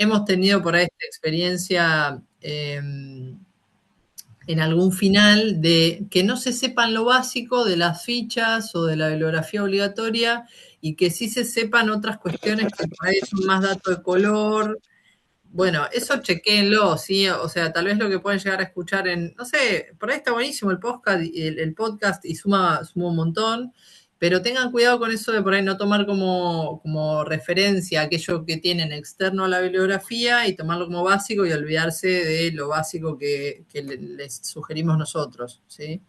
hemos tenido por ahí esta experiencia en algún final de que no se sepan lo básico de las fichas o de la bibliografía obligatoria y que sí se sepan otras cuestiones que por ahí son más datos de color. Bueno, eso chequéenlo, ¿sí? O sea, tal vez lo que pueden llegar a escuchar no sé, por ahí está buenísimo el podcast y suma un montón, pero tengan cuidado con eso de por ahí no tomar como referencia aquello que tienen externo a la bibliografía y tomarlo como básico y olvidarse de lo básico que les sugerimos nosotros, ¿sí?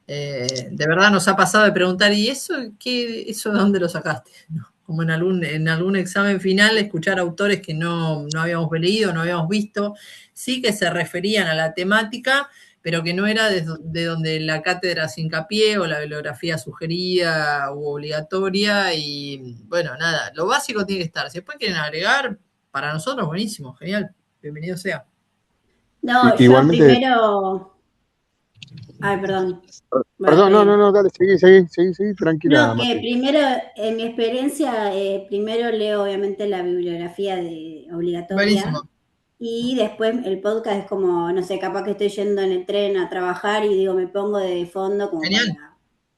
De verdad nos ha pasado de preguntar, ¿y eso de dónde lo sacaste? ¿No? Como en algún examen final, escuchar autores que no habíamos leído, no habíamos visto, sí que se referían a la temática, pero que no era de donde la cátedra hace hincapié o la bibliografía sugerida u obligatoria. Y bueno, nada, lo básico tiene que estar. Si después quieren agregar, para nosotros buenísimo, genial, bienvenido sea. No, yo Igualmente, primero. Ay, perdón. perdón, no, dale, seguí, tranquila, No, que Mati. primero, en mi experiencia, primero leo obviamente la bibliografía obligatoria Buenísimo, y después el podcast es como, no sé, capaz que estoy yendo en el tren a trabajar y digo, me pongo de fondo como genial,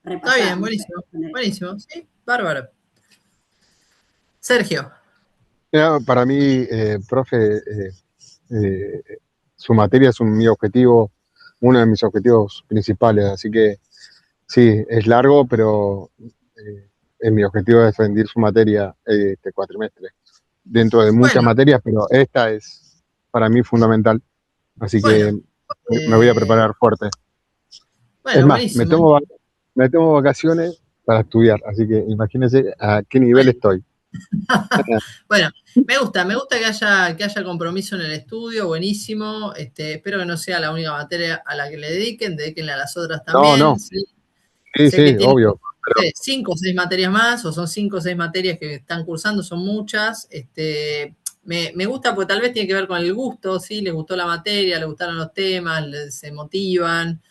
para está repasar, bien, no sé. buenísimo, buenísimo, sí, bárbaro. Sergio. Para mí, profe, eh, su materia es mi objetivo, uno de mis objetivos principales, así que sí, es largo, pero es mi objetivo defender su materia este cuatrimestre, dentro de muchas Bueno, materias, pero esta es para mí fundamental, así que bueno, me voy a preparar fuerte. Es bueno, más, buenísimo. me tomo vacaciones para estudiar, así que imagínense a qué nivel Bueno, estoy. bueno, me gusta que haya compromiso en el estudio, buenísimo. Espero que no sea la única materia a la que le dediquenle a las otras No, también. no, ¿Sí? sí, Sé que sí, tienen obvio, como, no sé, 5 o 6 materias más, o son 5 o 6 materias que están cursando, son muchas. Me gusta porque tal vez tiene que ver con el gusto, ¿sí? Les gustó la materia, les gustaron los temas, se motivan.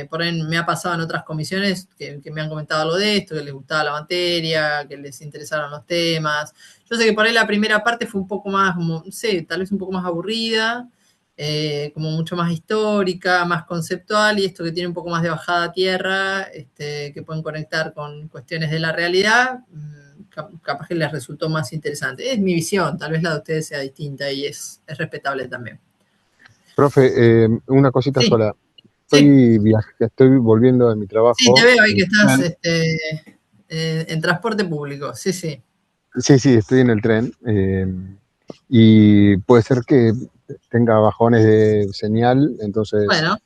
Por ahí me ha pasado en otras comisiones que me han comentado algo de esto, que les gustaba la materia, que les interesaron los temas. Yo sé que por ahí la primera parte fue un poco más, como, no sé, tal vez un poco más aburrida, como mucho más histórica, más conceptual, y esto que tiene un poco más de bajada a tierra, que pueden conectar con cuestiones de la realidad, capaz que les resultó más interesante. Es mi visión, tal vez la de ustedes sea distinta y es respetable también. profe, una cosita Sí, sola. sí, Estoy volviendo de mi sí, te trabajo. veo ahí que estás en transporte público, sí, sí. Sí, estoy en el tren. Y puede ser que tenga bajones de señal, entonces Bueno,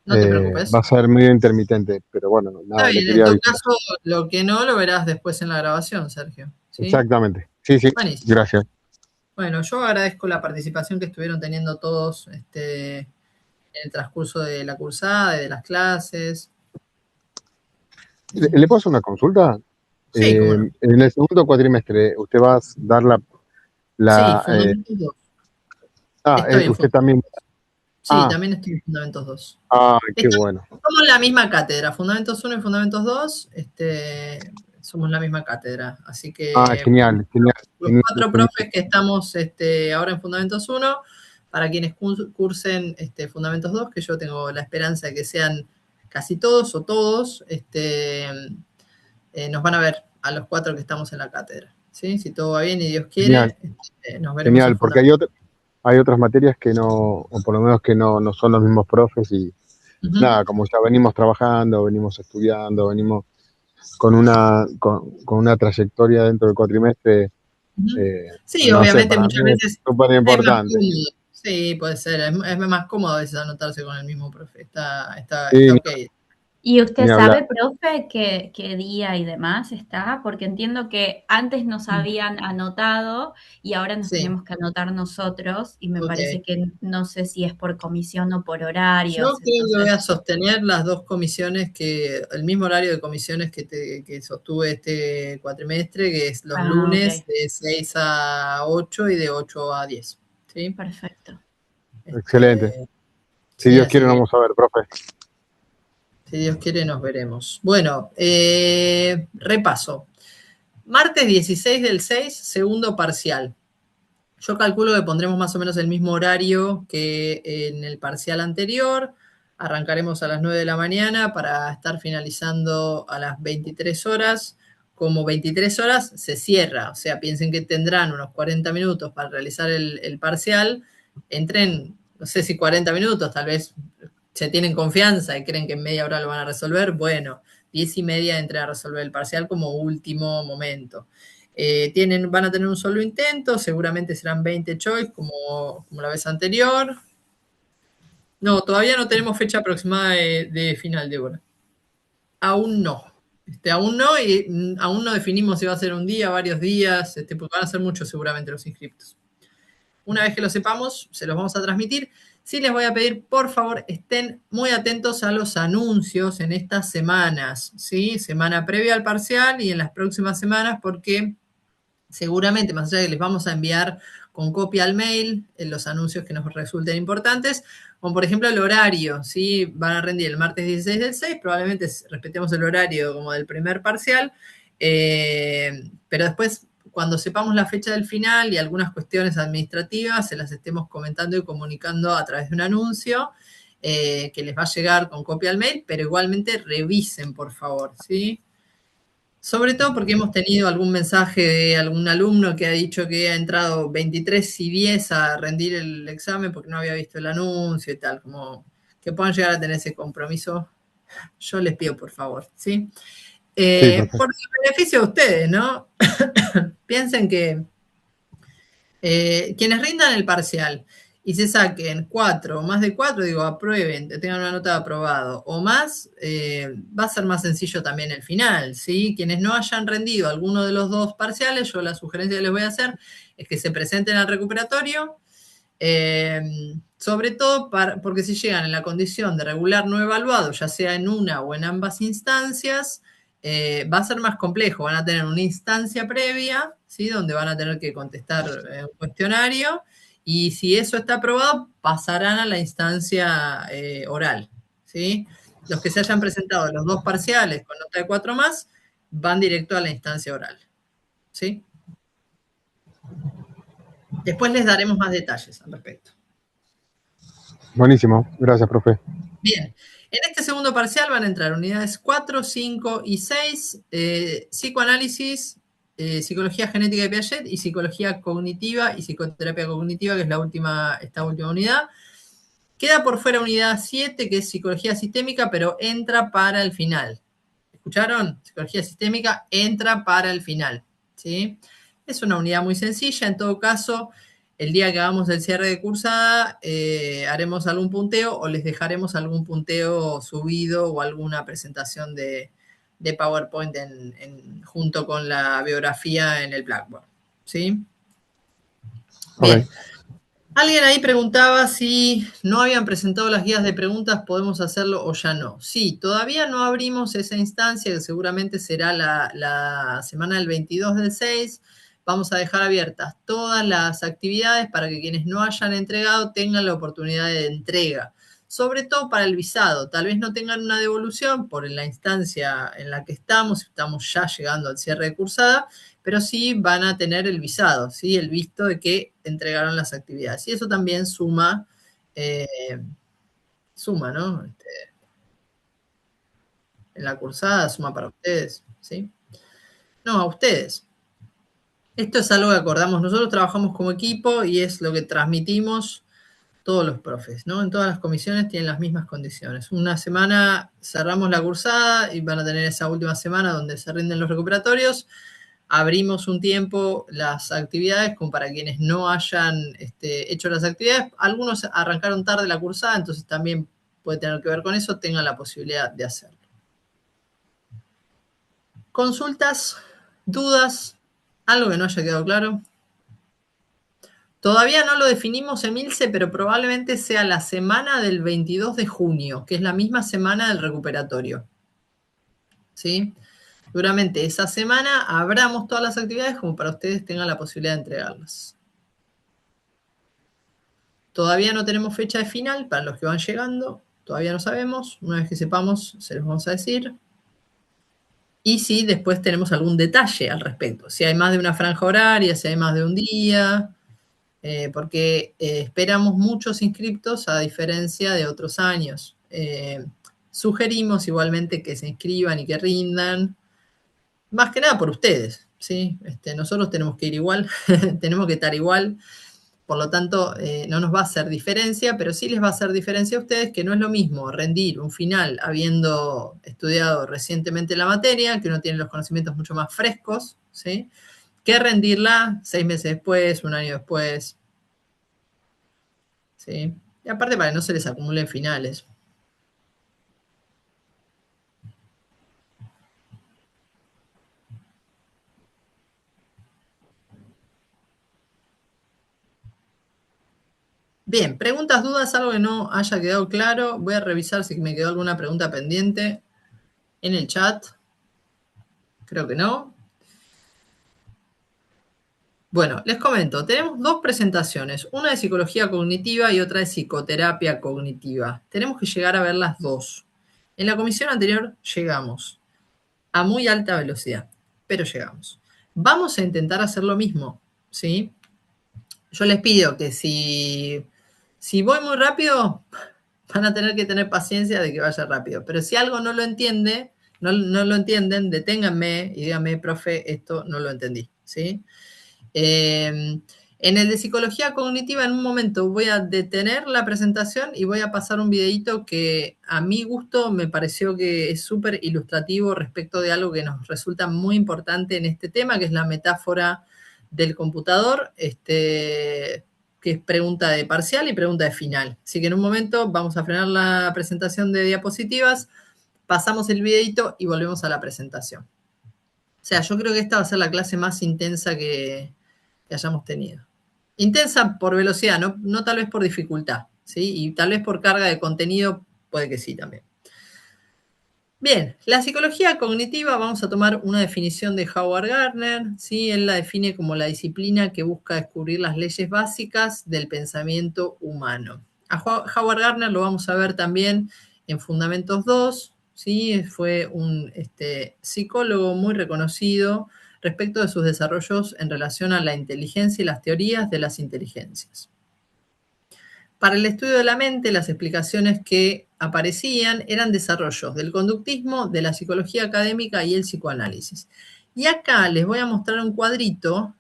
no te va preocupes. a ser medio intermitente, pero bueno, Está nada, le bien, en quería todo avisar. caso, lo que no lo verás después en la grabación, Sergio. ¿Sí? Exactamente. Sí, Buenísimo. gracias. Bueno, yo agradezco la participación que estuvieron teniendo todos en el transcurso de la cursada, de las clases. ¿Le puedo hacer una consulta? Sí, cómo no. En el segundo cuatrimestre, ¿usted va a dar Sí, la Fundamentos 2. Estoy en usted Fundamentos. también? Sí, Ah, también estoy en Fundamentos 2. qué bueno. Somos la misma cátedra, Fundamentos 1 y Fundamentos 2, somos la misma cátedra. Así que Genial, genial, los genial, 4 profes genial. que estamos ahora en Fundamentos 1, para quienes cursen Fundamentos 2, que yo tengo la esperanza de que sean casi todos o todos, nos van a ver a los 4 que estamos en la cátedra. ¿Sí? Si todo va bien y Dios Genial, quiere, nos veremos en genial, porque Fundamentos. hay otras materias que no, o por lo menos que no son los mismos profes y Ujú. nada, como ya venimos trabajando, venimos estudiando, venimos con una trayectoria dentro del cuatrimestre, Ujú. Sí, no sé, obviamente para muchas mí es veces súper es más importante. cómodo. Sí, puede ser. Es más cómodo a veces anotarse con el mismo profe. Está Sí, ok. ¿Y usted ni hablar. sabe, profe, qué día y demás está? Porque entiendo que antes nos habían anotado y ahora nos Sí, tenemos que anotar nosotros y me ok. parece que no sé si es por comisión o por Yo horarios, creo que voy entonces, a sostener las 2 comisiones el mismo horario de comisiones que sostuve este cuatrimestre, que es los lunes ok, de 6 a 8 y de 8 a 10. ¿Sí? perfecto. Excelente. Si Sí, Dios quiere, así nos que vamos a ver, profe. si Dios quiere nos veremos. Bueno, repaso. Martes 16 del 6, segundo parcial. Yo calculo que pondremos más o menos el mismo horario que en el parcial anterior. Arrancaremos a las 9 de la mañana para estar finalizando a las 23 horas. Como 23 horas se cierra, o sea, piensen que tendrán unos 40 minutos para realizar el parcial. Entren, no sé si 40 minutos, tal vez se tienen confianza y creen que en media hora lo van a resolver. Bueno, 10:30 entren a resolver el parcial como último momento. Van a tener un solo intento, seguramente serán 20 choice como la vez anterior. No, todavía no tenemos fecha aproximada de final, Débora. Aún no. Aún no, y aún no definimos si va a ser un día, varios días, porque van a ser muchos seguramente los inscriptos. Una vez que lo sepamos, se los vamos a transmitir. Sí les voy a pedir, por favor, estén muy atentos a los anuncios en estas semanas, ¿sí? Semana previa al parcial y en las próximas semanas, porque seguramente, más allá de que les vamos a enviar con copia al mail los anuncios que nos resulten importantes, como por ejemplo el horario, ¿sí? Van a rendir el martes 16 del 6, probablemente respetemos el horario como del primer parcial, pero después, cuando sepamos la fecha del final y algunas cuestiones administrativas, se las estemos comentando y comunicando a través de un anuncio que les va a llegar con copia al mail, pero igualmente revisen, por favor, ¿sí? Sobre todo porque hemos tenido algún mensaje de algún alumno que ha dicho que ha entrado 23:10 a rendir el examen porque no había visto el anuncio y tal, como que puedan llegar a tener ese compromiso. Yo les pido, por favor, ¿sí? Sí, profe. Por el beneficio de ustedes, ¿no? Piensen que quienes rindan el parcial y se saquen 4 o más de 4, digo, aprueben, tengan una nota de aprobado o más, va a ser más sencillo también el final, ¿sí? Quienes no hayan rendido alguno de los dos parciales, yo la sugerencia que les voy a hacer es que se presenten al recuperatorio, sobre todo porque si llegan en la condición de regular no evaluado, ya sea en una o en ambas instancias, va a ser más complejo, van a tener una instancia previa, ¿sí? Donde van a tener que contestar un cuestionario, y si eso está aprobado, pasarán a la instancia oral, ¿sí? Los que se hayan presentado los dos parciales con nota de 4 más, van directo a la instancia oral, ¿sí? Después les daremos más detalles al respecto. Buenísimo, gracias, profe. Bien, en este segundo parcial van a entrar unidades 4, 5 y 6, psicoanálisis, psicología genética de Piaget y psicología cognitiva y psicoterapia cognitiva, que es esta última unidad. Queda por fuera unidad 7, que es psicología sistémica, pero entra para el final. ¿Escucharon? Psicología sistémica entra para el final, ¿sí? Es una unidad muy sencilla, en todo caso, el día que hagamos el cierre de cursada, haremos algún punteo o les dejaremos algún punteo subido o alguna presentación de PowerPoint junto con la biografía en el Blackboard, ¿sí? Bien. Okay. Alguien ahí preguntaba si no habían presentado las guías de preguntas, ¿podemos hacerlo o ya no? Sí, todavía no abrimos esa instancia, que seguramente será la semana del 22 del 6. Vamos a dejar abiertas todas las actividades para que quienes no hayan entregado tengan la oportunidad de entrega. Sobre todo para el visado, tal vez no tengan una devolución por la instancia en la que estamos ya llegando al cierre de cursada, pero sí van a tener el visado, ¿sí? El visto de que entregaron las actividades. Y eso también suma, ¿no? En la cursada suma para ustedes, ¿sí? No, a ustedes. Esto es algo que acordamos. Nosotros trabajamos como equipo y es lo que transmitimos todos los profes, ¿no? En todas las comisiones tienen las mismas condiciones. Una semana cerramos la cursada y van a tener esa última semana donde se rinden los recuperatorios. Abrimos un tiempo las actividades como para quienes no hayan hecho las actividades. Algunos arrancaron tarde la cursada, entonces también puede tener que ver con eso, tengan la posibilidad de hacerlo. Consultas, dudas, algo que no haya quedado claro. Todavía no lo definimos, Emilce, pero probablemente sea la semana del 22 de junio, que es la misma semana del recuperatorio, ¿sí? Seguramente esa semana abramos todas las actividades como para ustedes tengan la posibilidad de entregarlas. Todavía no tenemos fecha de final para los que van llegando, todavía no sabemos. Una vez que sepamos, se los vamos a decir. Y si después tenemos algún detalle al respecto, si hay más de una franja horaria, si hay más de un día, porque esperamos muchos inscriptos a diferencia de otros años. Sugerimos igualmente que se inscriban y que rindan, más que nada por ustedes, ¿sí? Nosotros tenemos que ir igual, tenemos que estar igual, por lo tanto no nos va a hacer diferencia, pero sí les va a hacer diferencia a ustedes, que no es lo mismo rendir un final habiendo estudiado recientemente la materia, que uno tiene los conocimientos mucho más frescos, ¿sí? Que rendirla 6 meses después, un año después, ¿sí? Y aparte para que no se les acumulen finales. Bien, preguntas, dudas, algo que no haya quedado claro. Voy a revisar si me quedó alguna pregunta pendiente en el chat. Creo que no. Bueno, les comento, tenemos 2 presentaciones, una de psicología cognitiva y otra de psicoterapia cognitiva. Tenemos que llegar a ver las 2. En la comisión anterior llegamos a muy alta velocidad, pero llegamos. Vamos a intentar hacer lo mismo, ¿sí? Yo les pido que si voy muy rápido, van a tener que tener paciencia de que vaya rápido. Pero si algo no lo entienden, deténganme y díganme, profe, esto no lo entendí, ¿sí? En el de psicología cognitiva, en un momento voy a detener la presentación y voy a pasar un videito que a mi gusto me pareció que es súper ilustrativo respecto de algo que nos resulta muy importante en este tema, que es la metáfora del computador, que es pregunta de parcial y pregunta de final. Así que en un momento vamos a frenar la presentación de diapositivas, pasamos el videito y volvemos a la presentación. O sea, yo creo que esta va a ser la clase más intensa que hayamos tenido. Intensa por velocidad, no tal vez por dificultad, ¿sí? Y tal vez por carga de contenido, puede que sí también. Bien, la psicología cognitiva, vamos a tomar una definición de Howard Gardner, ¿sí? Él la define como la disciplina que busca descubrir las leyes básicas del pensamiento humano. A Howard Gardner lo vamos a ver también en Fundamentos 2, ¿sí? Fue un psicólogo muy reconocido respecto de sus desarrollos en relación a la inteligencia y las teorías de las inteligencias. Para el estudio de la mente, las explicaciones que aparecían eran desarrollos del conductismo, de la psicología académica y el psicoanálisis. Y acá les voy a mostrar un cuadrito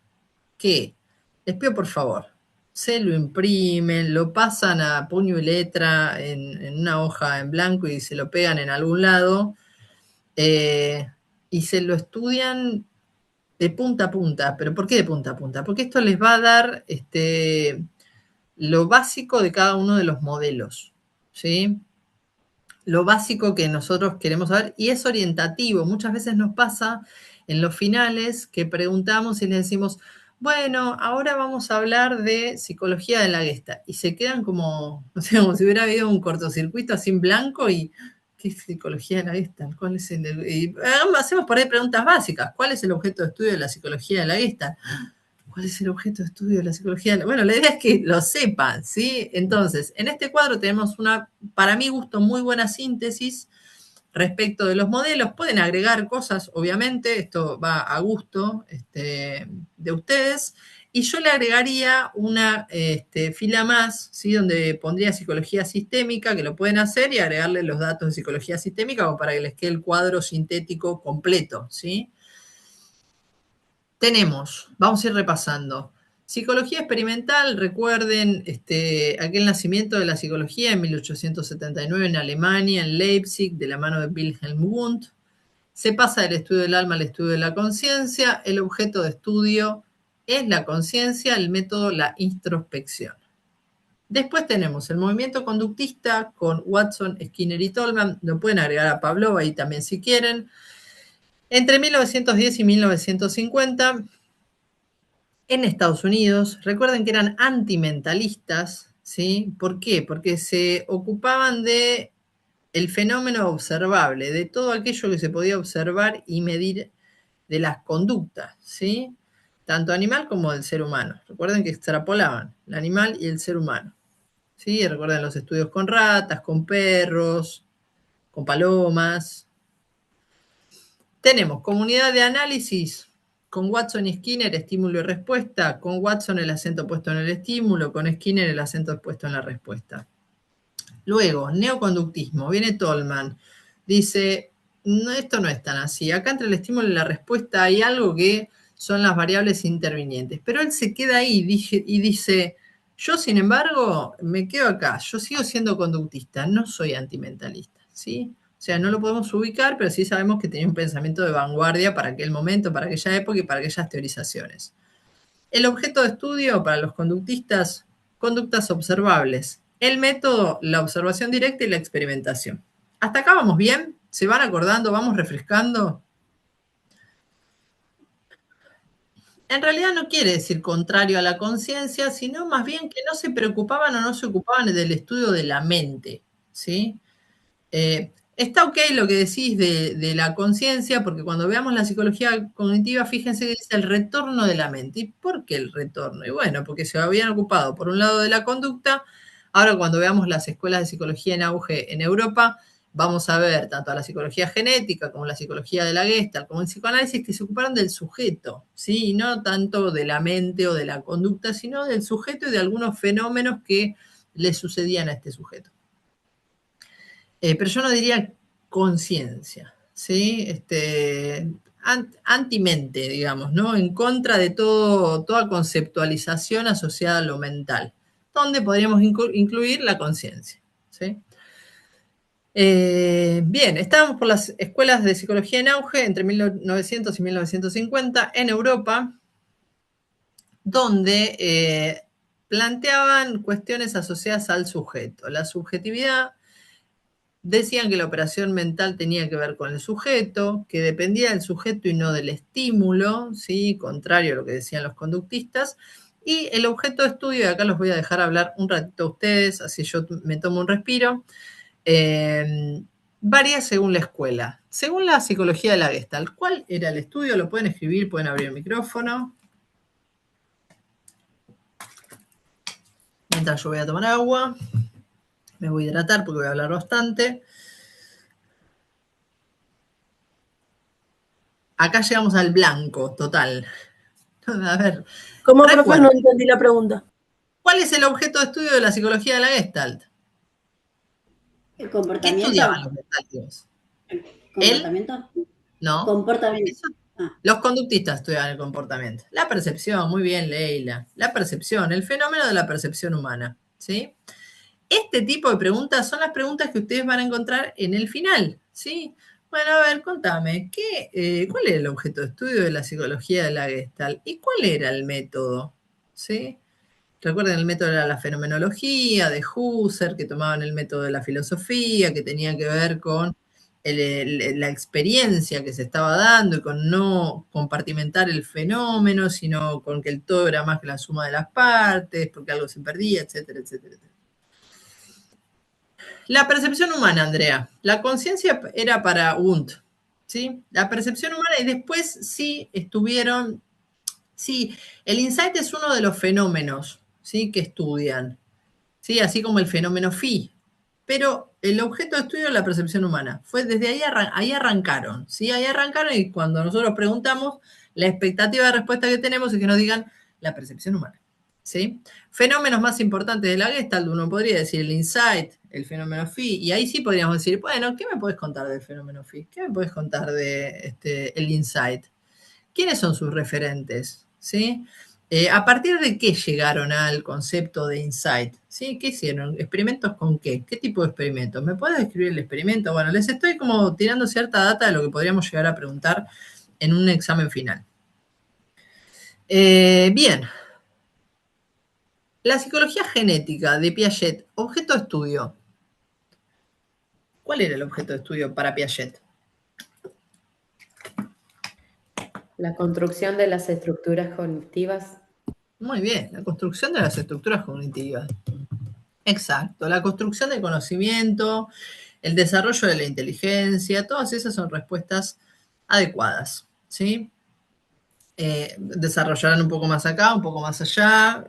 que, les pido por favor, se lo imprimen, lo pasan a puño y letra en una hoja en blanco y se lo pegan en algún lado y se lo estudian de punta a punta. ¿Pero por qué de punta a punta? Porque esto les va a dar lo básico de cada uno de los modelos, ¿sí? Lo básico que nosotros queremos saber y es orientativo. Muchas veces nos pasa en los finales que preguntamos y les decimos, bueno, ahora vamos a hablar de psicología de la Gestalt. Y se quedan como, no sé, como si hubiera habido un cortocircuito así en blanco y ¿qué es psicología de la Gestalt? ¿Cuál es y hacemos por ahí preguntas básicas. ¿Cuál es el objeto de estudio de la psicología de la Gestalt? ¿Cuál es el objeto de estudio de la psicología? Bueno, la idea es que lo sepan, ¿sí? Entonces, en este cuadro tenemos una, para mi gusto, muy buena síntesis respecto de los modelos. Pueden agregar cosas, obviamente, esto va a gusto de ustedes. Y yo le agregaría una fila más, ¿sí? Donde pondría psicología sistémica, que lo pueden hacer, y agregarle los datos de psicología sistémica como para que les quede el cuadro sintético completo, ¿sí? Tenemos, vamos a ir repasando. Psicología experimental, recuerden aquel nacimiento de la psicología en 1879 en Alemania, en Leipzig, de la mano de Wilhelm Wundt. Se pasa del estudio del alma al estudio de la conciencia. El objeto de estudio es la conciencia, el método la introspección. Después tenemos el movimiento conductista con Watson, Skinner y Tolman. Lo pueden agregar a Pavlov ahí también si quieren. Entre 1910 y 1950, en Estados Unidos, recuerden que eran antimentalistas, ¿sí? ¿Por qué? Porque se ocupaban de el fenómeno observable, de todo aquello que se podía observar y medir de las conductas, ¿sí? Tanto animal como del ser humano. Recuerden que extrapolaban el animal y el ser humano, ¿sí? Recuerden los estudios con ratas, con perros, con palomas. Tenemos comunidad de análisis con Watson y Skinner, estímulo y respuesta, con Watson el acento puesto en el estímulo, con Skinner el acento puesto en la respuesta. Luego, neoconductismo, viene Tolman, dice, no, esto no es tan así, acá entre el estímulo y la respuesta hay algo que son las variables intervinientes, pero él se queda ahí y dice, yo sin embargo me quedo acá, yo sigo siendo conductista, no soy antimentalista, ¿sí? O sea, no lo podemos ubicar, pero sí sabemos que tenía un pensamiento de vanguardia para aquel momento, para aquella época y para aquellas teorizaciones. El objeto de estudio para los conductistas, conductas observables. El método, la observación directa y la experimentación. ¿Hasta acá vamos bien? ¿Se van acordando? ¿Vamos refrescando? En realidad no quiere decir contrario a la conciencia, sino más bien que no se preocupaban o no se ocupaban del estudio de la mente, ¿sí? Está ok lo que decís de la conciencia, porque cuando veamos la psicología cognitiva, fíjense que dice el retorno de la mente. ¿Y por qué el retorno? Y bueno, porque se habían ocupado por un lado de la conducta. Ahora cuando veamos las escuelas de psicología en auge en Europa, vamos a ver tanto a la psicología genética como la psicología de la Gestalt, como el psicoanálisis, que se ocuparon del sujeto, ¿sí? Y no tanto de la mente o de la conducta, sino del sujeto y de algunos fenómenos que le sucedían a este sujeto. Pero yo no diría conciencia, ¿sí? Antimente, digamos, ¿no? En contra de toda conceptualización asociada a lo mental, donde podríamos incluir la conciencia, ¿sí? Bien, estábamos por las escuelas de psicología en auge entre 1900 y 1950 en Europa, donde planteaban cuestiones asociadas al sujeto, la subjetividad. Decían que la operación mental tenía que ver con el sujeto, que dependía del sujeto y no del estímulo, ¿sí? Contrario a lo que decían los conductistas. Y el objeto de estudio, y acá los voy a dejar hablar un ratito a ustedes, así yo me tomo un respiro, varía según la escuela. Según la psicología de la Gestalt, ¿cuál era el estudio? Lo pueden escribir, pueden abrir el micrófono. Mientras yo voy a tomar agua, me voy a hidratar porque voy a hablar bastante. Acá llegamos al blanco, total. A ver. ¿Cómo, profe? No entendí la pregunta. ¿Cuál es el objeto de estudio de la psicología de la Gestalt? ¿El ¿Qué comportamiento? estudiaban los gestaltios? ¿El comportamiento? No. Comportamiento. Los conductistas estudiaban el comportamiento. La percepción, muy bien, Leila. La percepción, el fenómeno de la percepción humana, ¿sí? Este tipo de preguntas son las preguntas que ustedes van a encontrar en el final, ¿sí? Bueno, a ver, contame, ¿cuál era el objeto de estudio de la psicología de la Gestalt? ¿Y cuál era el método? ¿Sí? Recuerden, el método era la fenomenología de Husserl, que tomaban el método de la filosofía, que tenía que ver con la experiencia que se estaba dando y con no compartimentar el fenómeno, sino con que el todo era más que la suma de las partes, porque algo se perdía, etcétera, etcétera, etcétera. La percepción humana, Andrea. La conciencia era para Wundt, ¿sí? La percepción humana, y después sí estuvieron. Sí, el insight es uno de los fenómenos, ¿sí? Que estudian, ¿sí? Así como el fenómeno phi. Pero el objeto de estudio es la percepción humana. Fue desde ahí arrancaron, ¿sí? Ahí arrancaron, y cuando nosotros preguntamos, la expectativa de respuesta que tenemos es que nos digan la percepción humana, ¿sí? Fenómenos más importantes de la Gestalt, uno podría decir el insight, el fenómeno phi, y ahí sí podríamos decir, bueno, ¿qué me podés contar del fenómeno phi? ¿Qué me podés contar de el insight? ¿Quiénes son sus referentes? ¿Sí? ¿A partir de qué llegaron al concepto de insight? ¿Sí? ¿Qué hicieron? ¿Experimentos con qué? ¿Qué tipo de experimentos? ¿Me puedes describir el experimento? Bueno, les estoy como tirando cierta data de lo que podríamos llegar a preguntar en un examen final. Bien. La psicología genética de Piaget, objeto de estudio. ¿Cuál era el objeto de estudio para Piaget? La construcción de las estructuras cognitivas. Muy bien, la construcción de las estructuras cognitivas. Exacto, la construcción del conocimiento, el desarrollo de la inteligencia, todas esas son respuestas adecuadas, ¿sí? Desarrollarán un poco más acá, un poco más allá,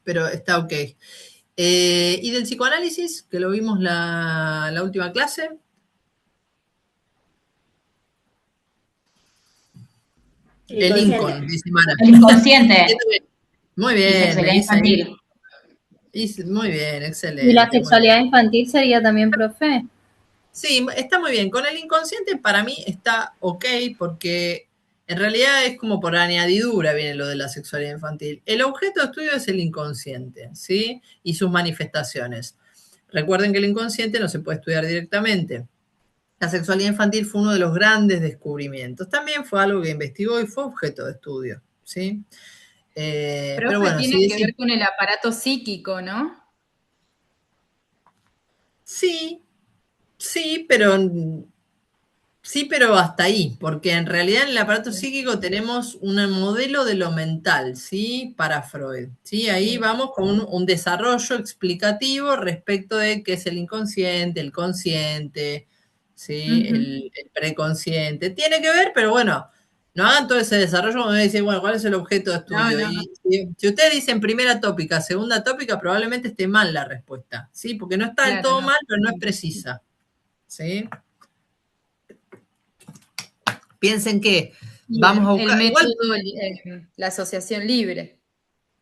pero está ok. ¿Y del psicoanálisis, que lo vimos la última clase? El Lincoln, dice Mara. El inconsciente. Muy Y bien. sexualidad Melissa. infantil. Muy bien, excelente. ¿Y la muy sexualidad bien. infantil sería también, profe? Sí, está muy bien. Con el inconsciente para mí está ok porque en realidad es como por añadidura viene lo de la sexualidad infantil. El objeto de estudio es el inconsciente, ¿sí? Y sus manifestaciones. Recuerden que el inconsciente no se puede estudiar directamente. La sexualidad infantil fue uno de los grandes descubrimientos. También fue algo que investigó y fue objeto de estudio, ¿sí? Pero bueno, tiene sí, que ver con el aparato psíquico, ¿no? sí, sí, pero hasta ahí, porque en realidad en el aparato psíquico tenemos un modelo de lo mental, ¿sí? Para Freud, ¿sí? Ahí vamos con un desarrollo explicativo respecto de qué es el inconsciente, el consciente, ¿sí? El preconsciente. Tiene que ver, pero bueno, no hagan todo ese desarrollo cuando dicen, bueno, ¿cuál es el objeto de estudio? No. Y si ustedes dicen primera tópica, segunda tópica, probablemente esté mal la respuesta, ¿sí? Porque no está del Claro, todo no. mal, pero no es precisa, ¿sí? Piensen que vamos a buscar. El Igual, método, la asociación libre.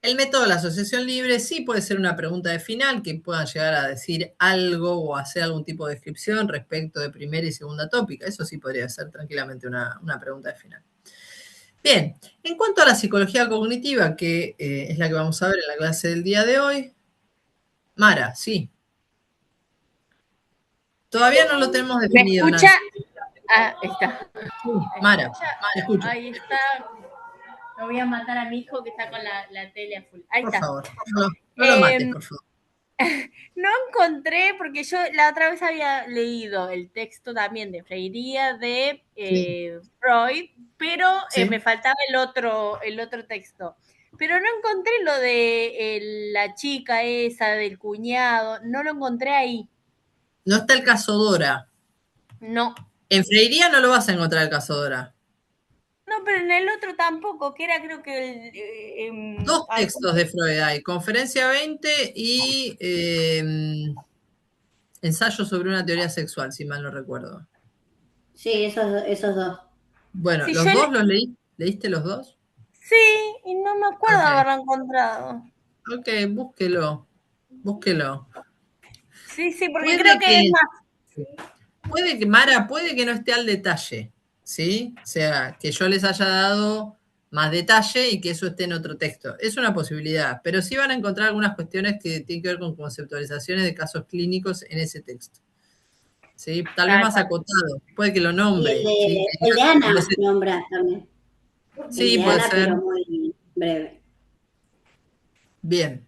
el método de la asociación libre sí puede ser una pregunta de final que puedan llegar a decir algo o hacer algún tipo de descripción respecto de primera y segunda tópica. Eso sí podría ser tranquilamente una pregunta de final. Bien, en cuanto a la psicología cognitiva, que es la que vamos a ver en la clase del día de hoy, Mara, sí. Todavía no lo tenemos ¿Me definido, escucha? Nancy. Ah, está. Sí, Mara, te escucho. Ahí está. No voy a matar a mi hijo que está con la tele a full. Ahí Por está. favor, no lo mates, por favor. No encontré, porque yo la otra vez había leído el texto también de Freiría de Freud, pero Sí. me faltaba el otro texto. Pero no encontré lo de la chica esa, del cuñado, no lo encontré ahí. No está el caso Dora. No. En Freiría no lo vas a encontrar el caso Dora. No, pero en el otro tampoco, que era creo que Dos textos de Freud hay, Conferencia 20 y Ensayo sobre una teoría sexual, si mal no recuerdo. Sí, esos dos. Bueno, Sí, ¿los dos los leíste los dos? Sí, y no me acuerdo de haberlo encontrado. Ok, búsquelo. Sí, porque creo que es más. Puede que, Mara, puede que no esté al detalle, ¿sí? O sea, que yo les haya dado más detalle y que eso esté en otro texto. Es una posibilidad, pero sí van a encontrar algunas cuestiones que tienen que ver con conceptualizaciones de casos clínicos en ese texto. ¿Sí? Tal vez más acotado, puede que lo nombre. Y el de Ana nombra también. Sí, el de puede Ana, ser. pero muy breve. Bien.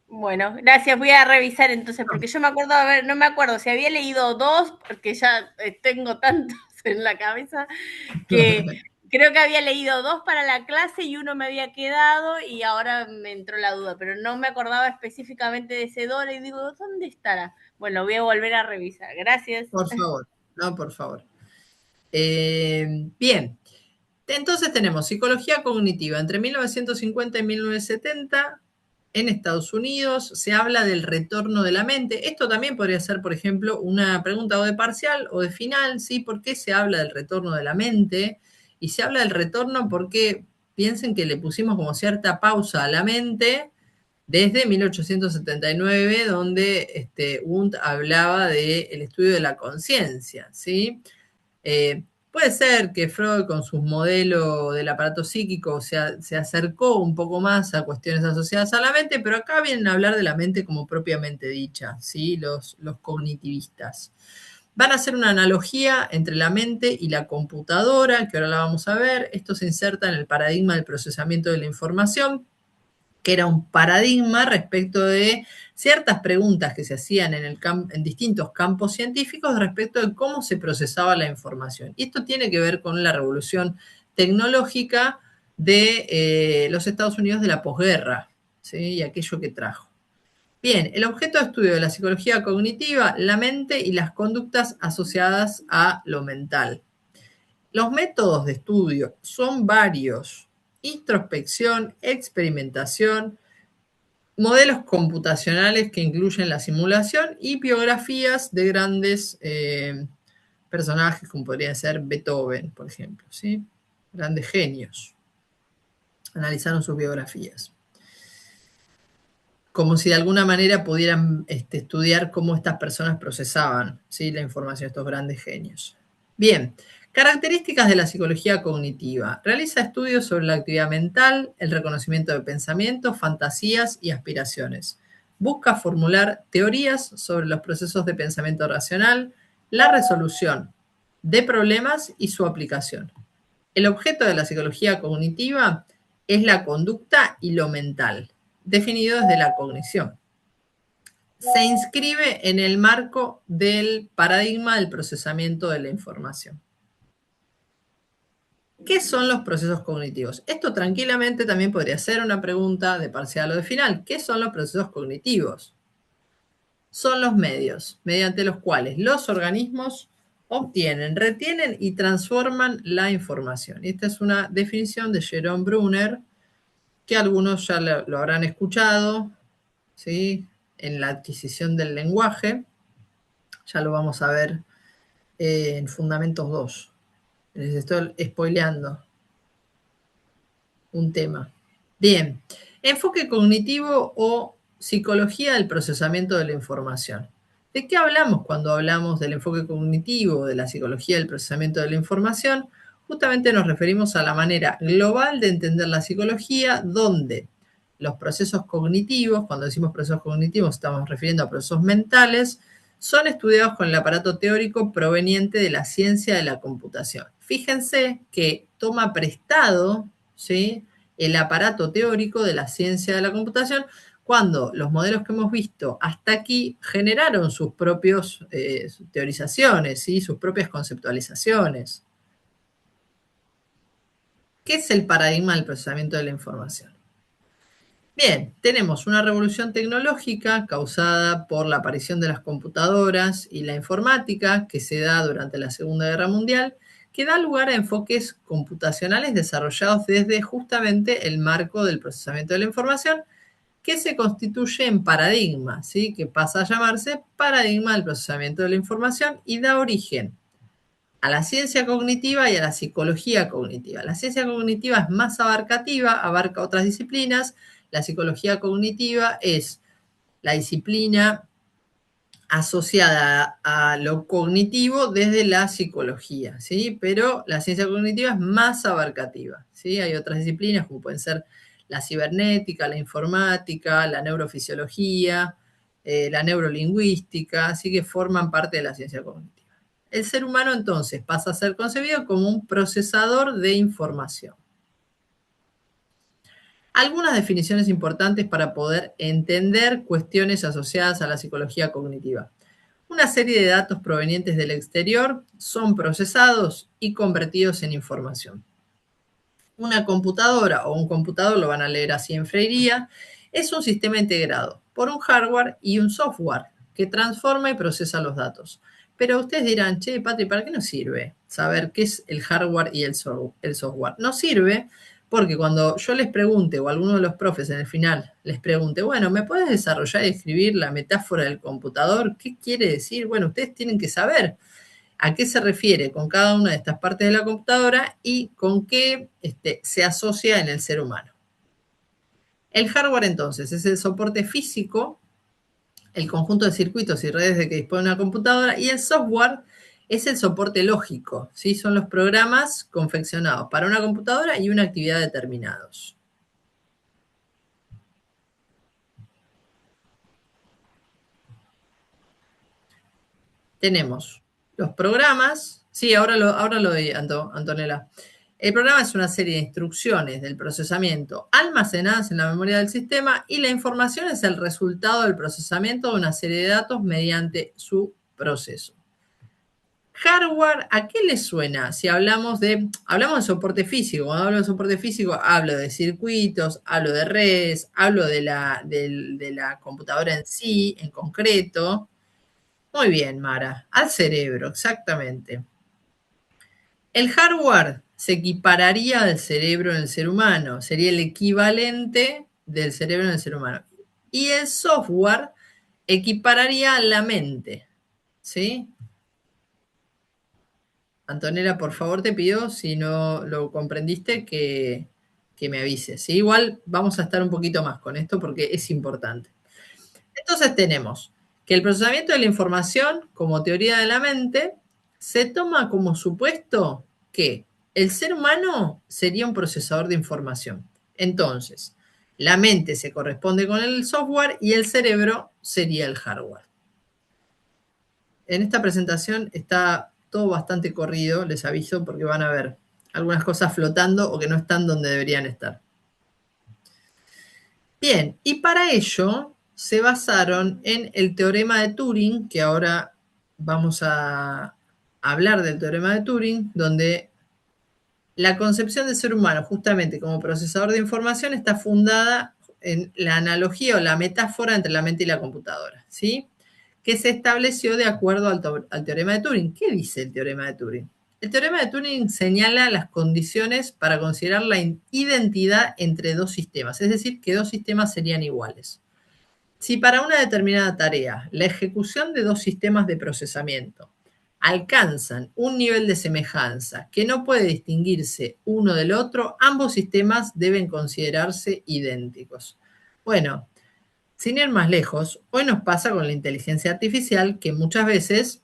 Bueno, gracias. Voy a revisar entonces, porque yo me acuerdo, no me acuerdo si había leído dos, porque ya tengo tantos en la cabeza, que creo que había leído dos para la clase y uno me había quedado y ahora me entró la duda, pero no me acordaba específicamente de ese Dora y digo, ¿dónde estará? Bueno, voy a volver a revisar. Gracias. Por favor, no, por favor. Bien. Entonces tenemos psicología cognitiva. Entre 1950 y 1970, en Estados Unidos, se habla del retorno de la mente. Esto también podría ser, por ejemplo, una pregunta o de parcial o de final, ¿sí? ¿Por qué se habla del retorno de la mente? Y se habla del retorno porque piensen que le pusimos como cierta pausa a la mente desde 1879, donde Wundt hablaba del estudio de la conciencia, ¿sí? Puede ser que Freud con sus modelos del aparato psíquico se acercó un poco más a cuestiones asociadas a la mente, pero acá vienen a hablar de la mente como propiamente dicha, ¿sí? Los cognitivistas. Van a hacer una analogía entre la mente y la computadora, que ahora la vamos a ver. Esto se inserta en el paradigma del procesamiento de la información, que era un paradigma respecto de ciertas preguntas que se hacían en distintos campos científicos respecto de cómo se procesaba la información. Y esto tiene que ver con la revolución tecnológica de los Estados Unidos de la posguerra, ¿sí? Y aquello que trajo. Bien, el objeto de estudio de la psicología cognitiva, la mente y las conductas asociadas a lo mental. Los métodos de estudio son varios: introspección, experimentación, modelos computacionales que incluyen la simulación y biografías de grandes personajes como podría ser Beethoven, por ejemplo, ¿sí? grandes genios. Analizaron sus biografías. Como si de alguna manera pudieran estudiar cómo estas personas procesaban, ¿sí?, la información, estos grandes genios. Bien, características de la psicología cognitiva. Realiza estudios sobre la actividad mental, el reconocimiento de pensamientos, fantasías y aspiraciones. Busca formular teorías sobre los procesos de pensamiento racional, la resolución de problemas y su aplicación. El objeto de la psicología cognitiva es la conducta y lo mental, definido desde la cognición. Se inscribe en el marco del paradigma del procesamiento de la información. ¿Qué son los procesos cognitivos? Esto tranquilamente también podría ser una pregunta de parcial o de final. ¿Qué son los procesos cognitivos? Son los medios mediante los cuales los organismos obtienen, retienen y transforman la información. Esta es una definición de Jerome Bruner, que algunos ya lo habrán escuchado, ¿sí?, en la adquisición del lenguaje. Ya lo vamos a ver en Fundamentos 2. Les estoy spoileando un tema. Bien, enfoque cognitivo o psicología del procesamiento de la información. ¿De qué hablamos cuando hablamos del enfoque cognitivo, de la psicología del procesamiento de la información? Justamente nos referimos a la manera global de entender la psicología, donde los procesos cognitivos, cuando decimos procesos cognitivos estamos refiriendo a procesos mentales, son estudiados con el aparato teórico proveniente de la ciencia de la computación. Fíjense que toma prestado, ¿sí?, el aparato teórico de la ciencia de la computación cuando los modelos que hemos visto hasta aquí generaron sus propias teorizaciones, ¿sí?, sus propias conceptualizaciones. ¿Qué es el paradigma del procesamiento de la información? Bien, tenemos una revolución tecnológica causada por la aparición de las computadoras y la informática que se da durante la Segunda Guerra Mundial, que da lugar a enfoques computacionales desarrollados desde justamente el marco del procesamiento de la información, que se constituye en paradigma, ¿sí?, que pasa a llamarse paradigma del procesamiento de la información y da origen a la ciencia cognitiva y a la psicología cognitiva. La ciencia cognitiva es más abarcativa, abarca otras disciplinas. La psicología cognitiva es la disciplina asociada a lo cognitivo desde la psicología, ¿sí? Pero la ciencia cognitiva es más abarcativa, ¿sí? Hay otras disciplinas como pueden ser la cibernética, la informática, la neurofisiología, la neurolingüística, así que forman parte de la ciencia cognitiva. El ser humano entonces pasa a ser concebido como un procesador de información. Algunas definiciones importantes para poder entender cuestiones asociadas a la psicología cognitiva. Una serie de datos provenientes del exterior son procesados y convertidos en información. Una computadora o un computador, lo van a leer así en Freiría, es un sistema integrado por un hardware y un software que transforma y procesa los datos. Pero ustedes dirán, che, Patri, ¿para qué nos sirve saber qué es el hardware y el software? Nos sirve porque cuando yo les pregunte, o alguno de los profes en el final les pregunte, bueno, ¿me puedes desarrollar y escribir la metáfora del computador? ¿Qué quiere decir? Bueno, ustedes tienen que saber a qué se refiere con cada una de estas partes de la computadora y con qué se asocia en el ser humano. El hardware, entonces, es el soporte físico, el conjunto de circuitos y redes de que dispone una computadora, y el software es el soporte lógico, ¿sí? Son los programas confeccionados para una computadora y una actividad determinados. Tenemos los programas. Sí, ahora lo doy, Antonella. El programa es una serie de instrucciones del procesamiento almacenadas en la memoria del sistema y la información es el resultado del procesamiento de una serie de datos mediante su proceso. Hardware, ¿a qué le suena? Si hablamos de soporte físico, cuando hablo de soporte físico hablo de circuitos, hablo de redes, hablo de la computadora en sí, en concreto. Muy bien, Mara, al cerebro, exactamente. El hardware se equipararía al cerebro en el ser humano, sería el equivalente del cerebro en el ser humano. Y el software equipararía a la mente, ¿sí? Antonella, por favor te pido, si no lo comprendiste, que me avises. ¿Sí? Igual vamos a estar un poquito más con esto porque es importante. Entonces tenemos que el procesamiento de la información, como teoría de la mente, se toma como supuesto que el ser humano sería un procesador de información. Entonces, la mente se corresponde con el software y el cerebro sería el hardware. En esta presentación está todo bastante corrido, les aviso, porque van a ver algunas cosas flotando o que no están donde deberían estar. Bien, y para ello se basaron en el teorema de Turing, que ahora vamos a hablar del teorema de Turing, donde la concepción del ser humano justamente como procesador de información está fundada en la analogía o la metáfora entre la mente y la computadora, ¿sí? Que se estableció de acuerdo al teorema de Turing. ¿Qué dice el teorema de Turing? El teorema de Turing señala las condiciones para considerar la identidad entre dos sistemas, es decir, que dos sistemas serían iguales. Si para una determinada tarea la ejecución de dos sistemas de procesamiento alcanzan un nivel de semejanza que no puede distinguirse uno del otro, ambos sistemas deben considerarse idénticos. Bueno, sin ir más lejos, hoy nos pasa con la inteligencia artificial que muchas veces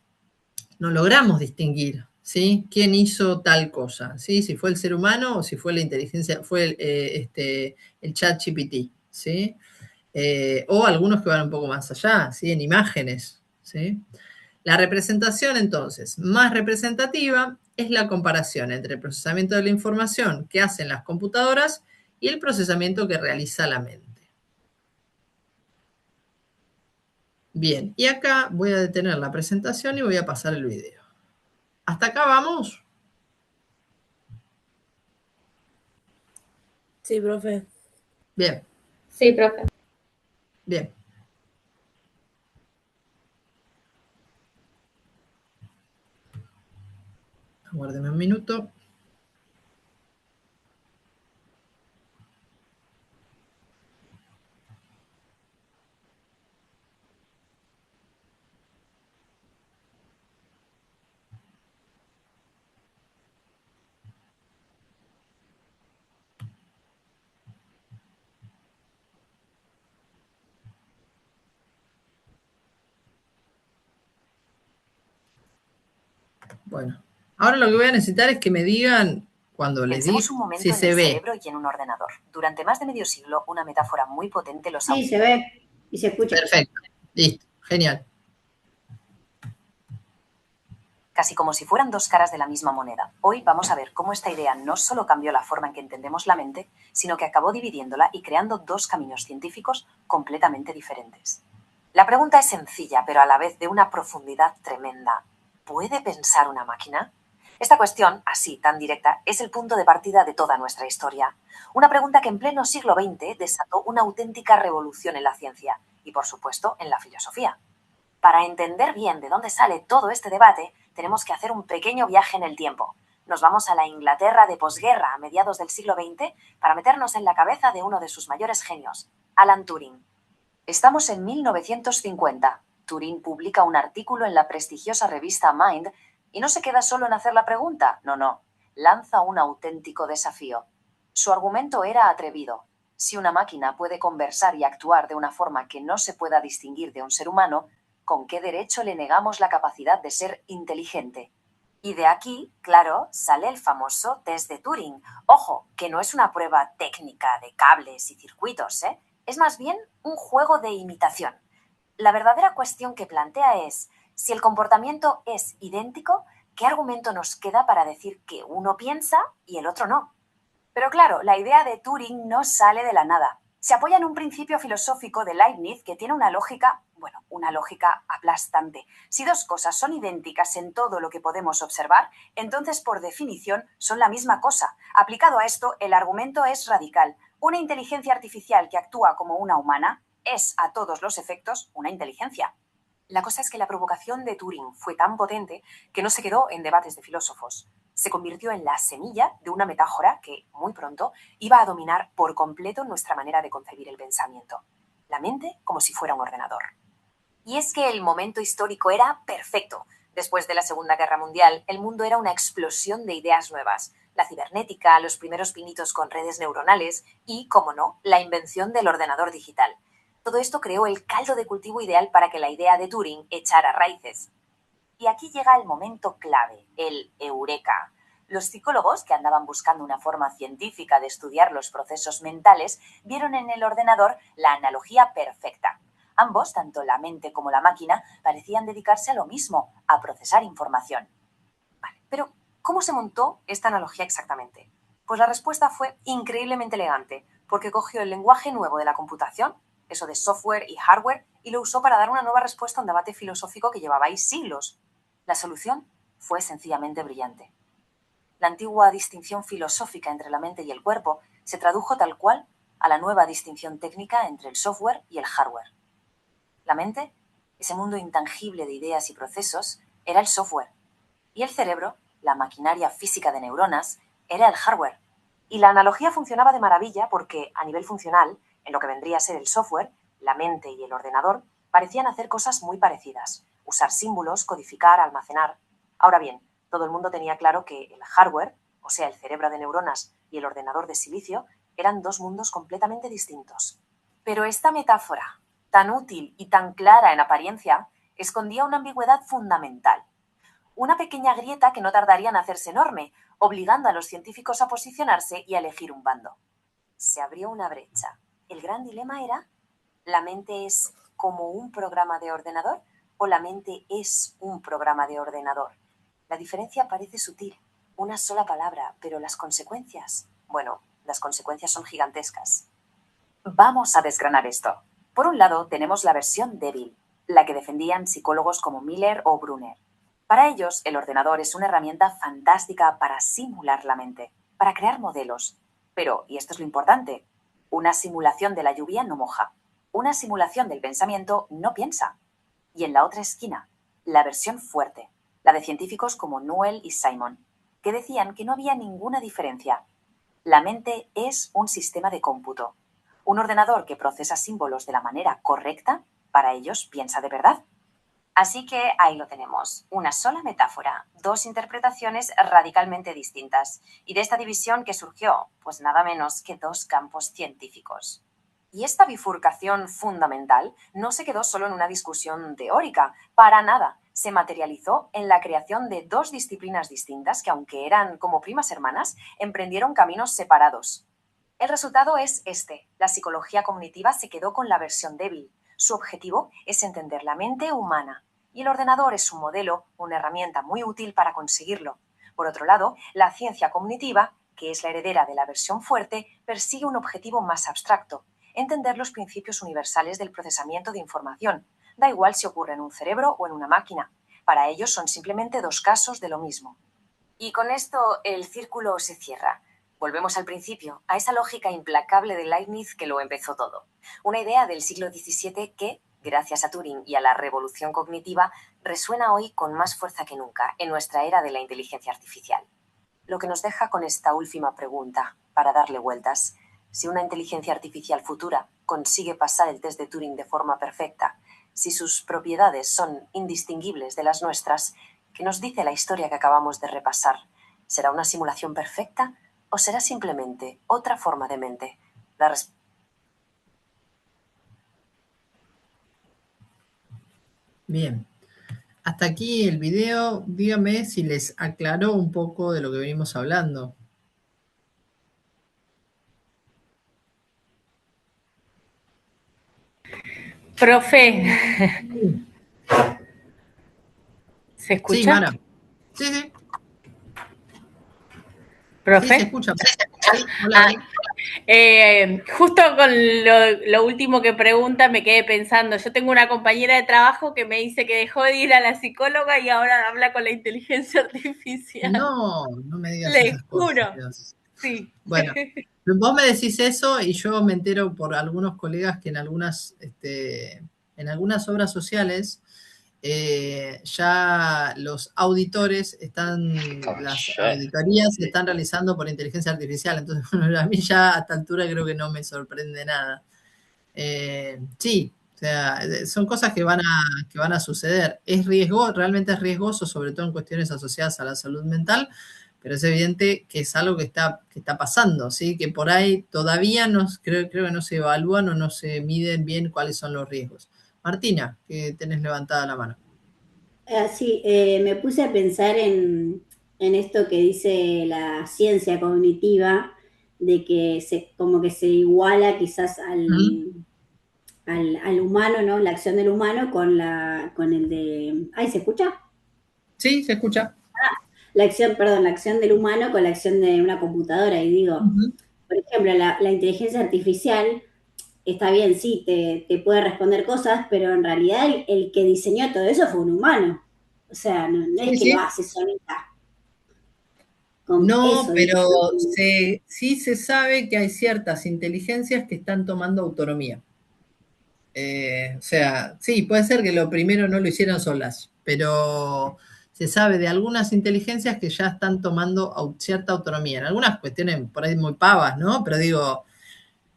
no logramos distinguir, ¿sí? ¿Quién hizo tal cosa? ¿Sí? Si fue el ser humano o si fue la inteligencia, fue el chat GPT, ¿sí? O algunos que van un poco más allá, ¿sí? En imágenes, ¿sí? La representación, entonces, más representativa es la comparación entre el procesamiento de la información que hacen las computadoras y el procesamiento que realiza la mente. Bien, y acá voy a detener la presentación y voy a pasar el video. ¿Hasta acá vamos? Sí, profe. Bien. Sí, profe. Bien. Aguárdeme un minuto. Bueno, ahora lo que voy a necesitar es que me digan cuando les diga Pensemos un momento si en se el ve. cerebro y en un ordenador. Durante más de medio siglo, una metáfora muy potente los ha Sí, se unido. ve y se escucha. Perfecto, listo, genial. Casi como si fueran dos caras de la misma moneda. Hoy vamos a ver cómo esta idea no solo cambió la forma en que entendemos la mente, sino que acabó dividiéndola y creando dos caminos científicos completamente diferentes. La pregunta es sencilla, pero a la vez de una profundidad tremenda. ¿Puede pensar una máquina? Esta cuestión, así tan directa, es el punto de partida de toda nuestra historia. Una pregunta que en pleno siglo XX desató una auténtica revolución en la ciencia y, por supuesto, en la filosofía. Para entender bien de dónde sale todo este debate, tenemos que hacer un pequeño viaje en el tiempo. Nos vamos a la Inglaterra de posguerra a mediados del siglo XX para meternos en la cabeza de uno de sus mayores genios, Alan Turing. Estamos en 1950. Turing publica un artículo en la prestigiosa revista Mind y no se queda solo en hacer la pregunta, no, lanza un auténtico desafío. Su argumento era atrevido. Si una máquina puede conversar y actuar de una forma que no se pueda distinguir de un ser humano, ¿con qué derecho le negamos la capacidad de ser inteligente? Y de aquí, claro, sale el famoso test de Turing. Ojo, que no es una prueba técnica de cables y circuitos, ¿eh? Es más bien un juego de imitación. La verdadera cuestión que plantea es, si el comportamiento es idéntico, ¿qué argumento nos queda para decir que uno piensa y el otro no? Pero claro, la idea de Turing no sale de la nada. Se apoya en un principio filosófico de Leibniz que tiene una lógica aplastante. Si dos cosas son idénticas en todo lo que podemos observar, entonces por definición son la misma cosa. Aplicado a esto, el argumento es radical. Una inteligencia artificial que actúa como una humana es, a todos los efectos, una inteligencia. La cosa es que la provocación de Turing fue tan potente que no se quedó en debates de filósofos. Se convirtió en la semilla de una metáfora que, muy pronto, iba a dominar por completo nuestra manera de concebir el pensamiento. La mente como si fuera un ordenador. Y es que el momento histórico era perfecto. Después de la Segunda Guerra Mundial, el mundo era una explosión de ideas nuevas. La cibernética, los primeros pinitos con redes neuronales y, como no, la invención del ordenador digital. Todo esto creó el caldo de cultivo ideal para que la idea de Turing echara raíces. Y aquí llega el momento clave, el eureka. Los psicólogos, que andaban buscando una forma científica de estudiar los procesos mentales, vieron en el ordenador la analogía perfecta. Ambos, tanto la mente como la máquina, parecían dedicarse a lo mismo, a procesar información. Vale, pero ¿cómo se montó esta analogía exactamente? Pues la respuesta fue increíblemente elegante, porque cogió el lenguaje nuevo de la computación, eso de software y hardware, y lo usó para dar una nueva respuesta a un debate filosófico que llevabais siglos. La solución fue sencillamente brillante. La antigua distinción filosófica entre la mente y el cuerpo se tradujo tal cual a la nueva distinción técnica entre el software y el hardware. La mente, ese mundo intangible de ideas y procesos, era el software. Y el cerebro, la maquinaria física de neuronas, era el hardware. Y la analogía funcionaba de maravilla porque, a nivel funcional, en lo que vendría a ser el software, la mente y el ordenador parecían hacer cosas muy parecidas. Usar símbolos, codificar, almacenar. Ahora bien, todo el mundo tenía claro que el hardware, o sea, el cerebro de neuronas y el ordenador de silicio, eran dos mundos completamente distintos. Pero esta metáfora, tan útil y tan clara en apariencia, escondía una ambigüedad fundamental. Una pequeña grieta que no tardaría en hacerse enorme, obligando a los científicos a posicionarse y a elegir un bando. Se abrió una brecha. El gran dilema era, ¿la mente es como un programa de ordenador o la mente es un programa de ordenador? La diferencia parece sutil, una sola palabra, pero las consecuencias, bueno, las consecuencias son gigantescas. Vamos a desgranar esto. Por un lado, tenemos la versión débil, la que defendían psicólogos como Miller o Brunner. Para ellos, el ordenador es una herramienta fantástica para simular la mente, para crear modelos. Pero, y esto es lo importante, una simulación de la lluvia no moja. Una simulación del pensamiento no piensa. Y en la otra esquina, la versión fuerte, la de científicos como Newell y Simon, que decían que no había ninguna diferencia. La mente es un sistema de cómputo. Un ordenador que procesa símbolos de la manera correcta, para ellos piensa de verdad. Así que ahí lo tenemos, una sola metáfora, dos interpretaciones radicalmente distintas. Y de esta división que surgió, pues nada menos que dos campos científicos. Y esta bifurcación fundamental no se quedó solo en una discusión teórica, para nada. Se materializó en la creación de dos disciplinas distintas que, aunque eran como primas hermanas, emprendieron caminos separados. El resultado es este. La psicología cognitiva se quedó con la versión débil. Su objetivo es entender la mente humana. Y el ordenador es un modelo, una herramienta muy útil para conseguirlo. Por otro lado, la ciencia cognitiva, que es la heredera de la versión fuerte, persigue un objetivo más abstracto: entender los principios universales del procesamiento de información. Da igual si ocurre en un cerebro o en una máquina. Para ellos son simplemente dos casos de lo mismo. Y con esto el círculo se cierra. Volvemos al principio, a esa lógica implacable de Leibniz que lo empezó todo. Una idea del siglo XVII que, gracias a Turing y a la revolución cognitiva, resuena hoy con más fuerza que nunca en nuestra era de la inteligencia artificial. Lo que nos deja con esta última pregunta, para darle vueltas: si una inteligencia artificial futura consigue pasar el test de Turing de forma perfecta, si sus propiedades son indistinguibles de las nuestras, ¿qué nos dice la historia que acabamos de repasar? ¿Será una simulación perfecta o será simplemente otra forma de mente? Bien. Hasta aquí el video. Dígame si les aclaró un poco de lo que venimos hablando. Profe. ¿Se escucha? Sí, Mara. Sí. ¿Profe? Sí, se escucha. Sí, hola. Justo con lo último que pregunta me quedé pensando. Yo tengo una compañera de trabajo que me dice que dejó de ir a la psicóloga y ahora habla con la inteligencia artificial. No me digas Les esas juro. cosas. Sí. Bueno, vos me decís eso y yo me entero por algunos colegas que en algunas obras sociales ya los auditores las auditorías se están realizando por inteligencia artificial. Entonces, bueno, a mí ya a esta altura creo que no me sorprende nada. Sí, sea, son cosas que van a suceder. Realmente es riesgoso, sobre todo en cuestiones asociadas a la salud mental, pero es evidente que es algo que está pasando, ¿sí? Que por ahí todavía creo que no se evalúan o no se miden bien cuáles son los riesgos. Martina, que tenés levantada la mano. Sí, me puse a pensar en esto que dice la ciencia cognitiva, de que como que se iguala quizás al humano, ¿no? La acción del humano con el de... ¿Ay, se escucha? Sí, se escucha. La acción del humano con la acción de una computadora. Y digo, por ejemplo, la inteligencia artificial está bien, sí, te puede responder cosas, pero en realidad el que diseñó todo eso fue un humano. O sea, no es que lo hace solita. No, Eso, pero ¿no? sí se sabe que hay ciertas inteligencias que están tomando autonomía. O sea, sí, puede ser que lo primero no lo hicieran solas, pero se sabe de algunas inteligencias que ya están tomando cierta autonomía. En algunas cuestiones por ahí muy pavas, ¿no? Pero digo,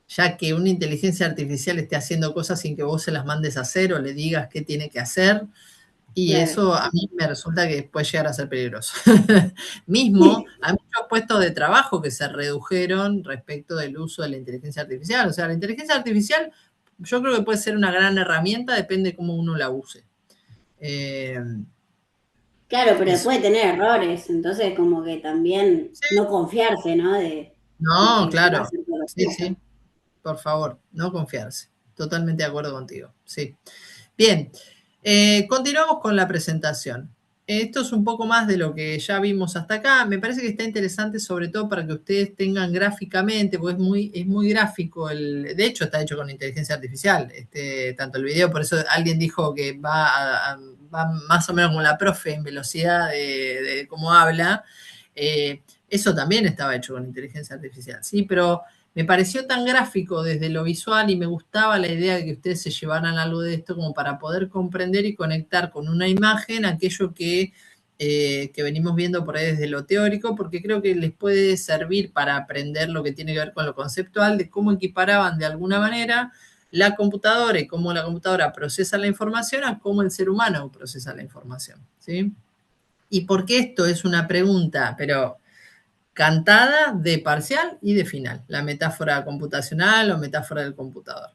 ya que una inteligencia artificial esté haciendo cosas sin que vos se las mandes a hacer o le digas qué tiene que hacer, y Claro. eso a mí me resulta que puede llegar a ser peligroso. Mismo, hay muchos puestos de trabajo que se redujeron respecto del uso de la inteligencia artificial. O sea, la inteligencia artificial yo creo que puede ser una gran herramienta, depende de cómo uno la use. Claro, pero Eso. puede tener errores, entonces como que también no confiarse, ¿no? De No, que va a claro. ser Sí, correcto. sí. Por favor, no confiarse. Totalmente de acuerdo contigo. Sí. Bien, continuamos con la presentación. Esto es un poco más de lo que ya vimos hasta acá. Me parece que está interesante sobre todo para que ustedes tengan gráficamente, porque es muy gráfico. De hecho, está hecho con inteligencia artificial, tanto el video, por eso alguien dijo que va más o menos como la profe en velocidad de cómo habla. Eso también estaba hecho con inteligencia artificial, ¿sí? Pero me pareció tan gráfico desde lo visual y me gustaba la idea de que ustedes se llevaran algo de esto como para poder comprender y conectar con una imagen aquello que venimos viendo por ahí desde lo teórico, porque creo que les puede servir para aprender lo que tiene que ver con lo conceptual, de cómo equiparaban de alguna manera la computadora y cómo la computadora procesa la información a cómo el ser humano procesa la información, ¿sí? Y por qué esto es una pregunta, pero cantada de parcial y de final, la metáfora computacional o metáfora del computador.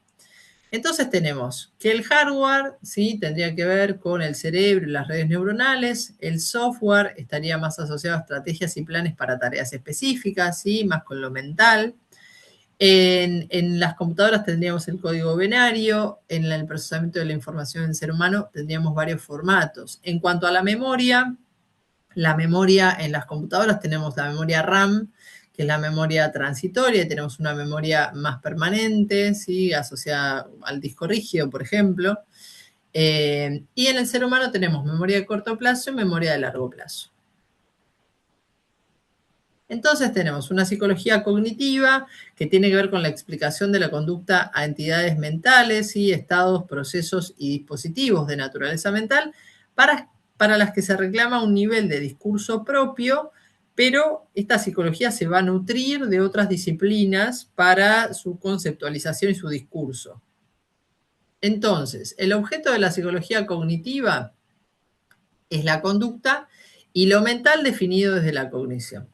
Entonces tenemos que el hardware, ¿sí? Tendría que ver con el cerebro y las redes neuronales, el software estaría más asociado a estrategias y planes para tareas específicas, ¿sí? Más con lo mental. En las computadoras tendríamos el código binario, en el procesamiento de la información del ser humano tendríamos varios formatos. En cuanto a la memoria en las computadoras tenemos la memoria RAM, que es la memoria transitoria, y tenemos una memoria más permanente, ¿sí? Asociada al disco rígido, por ejemplo. Y en el ser humano tenemos memoria de corto plazo y memoria de largo plazo. Entonces tenemos una psicología cognitiva que tiene que ver con la explicación de la conducta a entidades mentales, y estados, procesos y dispositivos de naturaleza mental para las que se reclama un nivel de discurso propio, pero esta psicología se va a nutrir de otras disciplinas para su conceptualización y su discurso. Entonces, el objeto de la psicología cognitiva es la conducta y lo mental definido desde la cognición.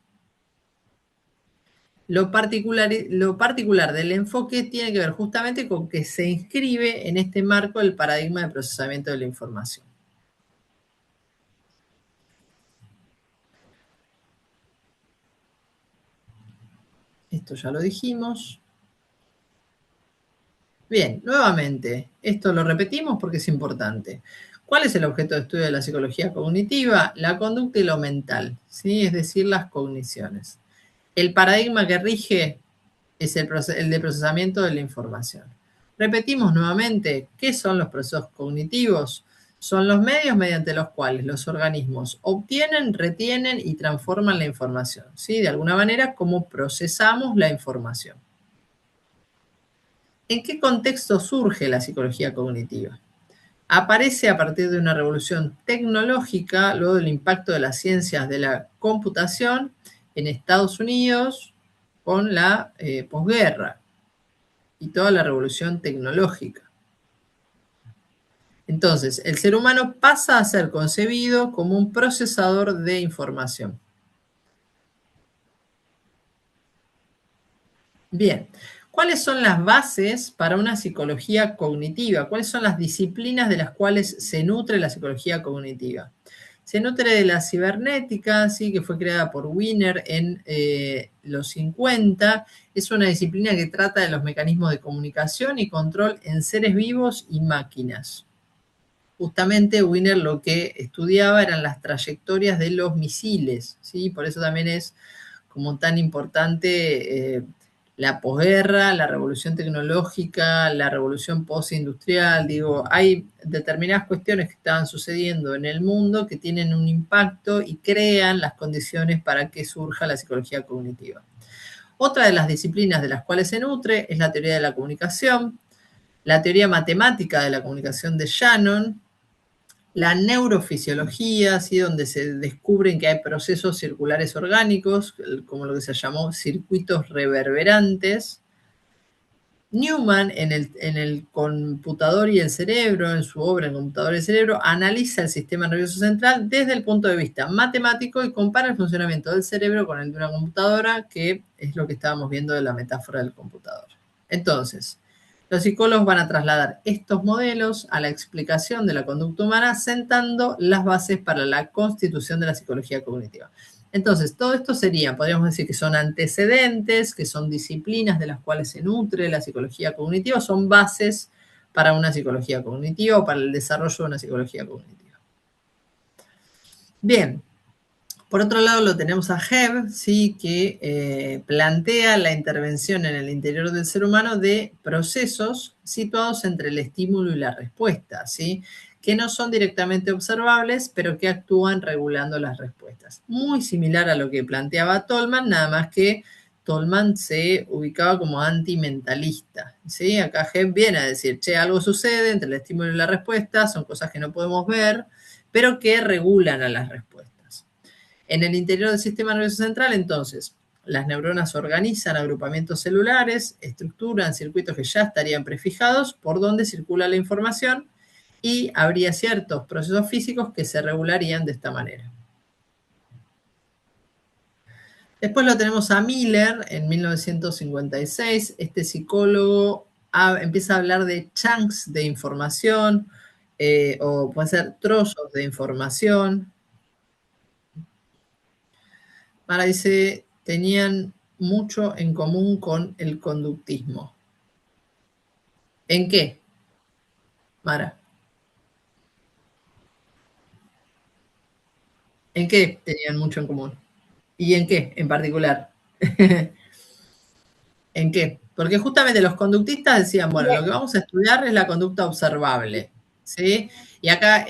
Lo particular del enfoque tiene que ver justamente con que se inscribe en este marco el paradigma de procesamiento de la información. Esto ya lo dijimos. Bien, nuevamente, esto lo repetimos porque es importante. ¿Cuál es el objeto de estudio de la psicología cognitiva? La conducta y lo mental, ¿sí? Es decir, las cogniciones. El paradigma que rige es el de procesamiento de la información. Repetimos nuevamente, ¿qué son los procesos cognitivos? Son los medios mediante los cuales los organismos obtienen, retienen y transforman la información, ¿sí? De alguna manera, cómo procesamos la información. ¿En qué contexto surge la psicología cognitiva? Aparece a partir de una revolución tecnológica, luego del impacto de las ciencias de la computación en Estados Unidos con la posguerra y toda la revolución tecnológica. Entonces, el ser humano pasa a ser concebido como un procesador de información. Bien, ¿cuáles son las bases para una psicología cognitiva? ¿Cuáles son las disciplinas de las cuales se nutre la psicología cognitiva? Se nutre de la cibernética, ¿sí? Que fue creada por Wiener en los 50. Es una disciplina que trata de los mecanismos de comunicación y control en seres vivos y máquinas. Justamente Wiener lo que estudiaba eran las trayectorias de los misiles, ¿sí? Por eso también es como tan importante la posguerra, la revolución tecnológica, la revolución postindustrial. Digo, hay determinadas cuestiones que estaban sucediendo en el mundo que tienen un impacto y crean las condiciones para que surja la psicología cognitiva. Otra de las disciplinas de las cuales se nutre es la teoría de la comunicación, la teoría matemática de la comunicación de Shannon, la neurofisiología, ¿sí? Donde se descubren que hay procesos circulares orgánicos, como lo que se llamó circuitos reverberantes. Newman, en el computador y el cerebro, en su obra En computador y el cerebro, analiza el sistema nervioso central desde el punto de vista matemático y compara el funcionamiento del cerebro con el de una computadora, que es lo que estábamos viendo de la metáfora del computador. Entonces, los psicólogos van a trasladar estos modelos a la explicación de la conducta humana, sentando las bases para la constitución de la psicología cognitiva. Entonces, todo esto sería, podríamos decir que son antecedentes, que son disciplinas de las cuales se nutre la psicología cognitiva, son bases para una psicología cognitiva o para el desarrollo de una psicología cognitiva. Bien. Por otro lado lo tenemos a Hebb, ¿sí? Que plantea la intervención en el interior del ser humano de procesos situados entre el estímulo y la respuesta, ¿sí? Que no son directamente observables, pero que actúan regulando las respuestas. Muy similar a lo que planteaba Tolman, nada más que Tolman se ubicaba como antimentalista, ¿sí? Acá Hebb viene a decir, che, algo sucede entre el estímulo y la respuesta, son cosas que no podemos ver, pero que regulan a las respuestas. En el interior del sistema nervioso central, entonces, las neuronas organizan agrupamientos celulares, estructuran circuitos que ya estarían prefijados por donde circula la información y habría ciertos procesos físicos que se regularían de esta manera. Después lo tenemos a Miller en 1956. Este psicólogo empieza a hablar de chunks de información o puede ser trozos de información. Mara dice, tenían mucho en común con el conductismo. ¿En qué, Mara? ¿En qué tenían mucho en común? ¿Y en qué en particular? ¿En qué? Porque justamente los conductistas decían, bueno, lo que vamos a estudiar es la conducta observable, ¿sí? Y acá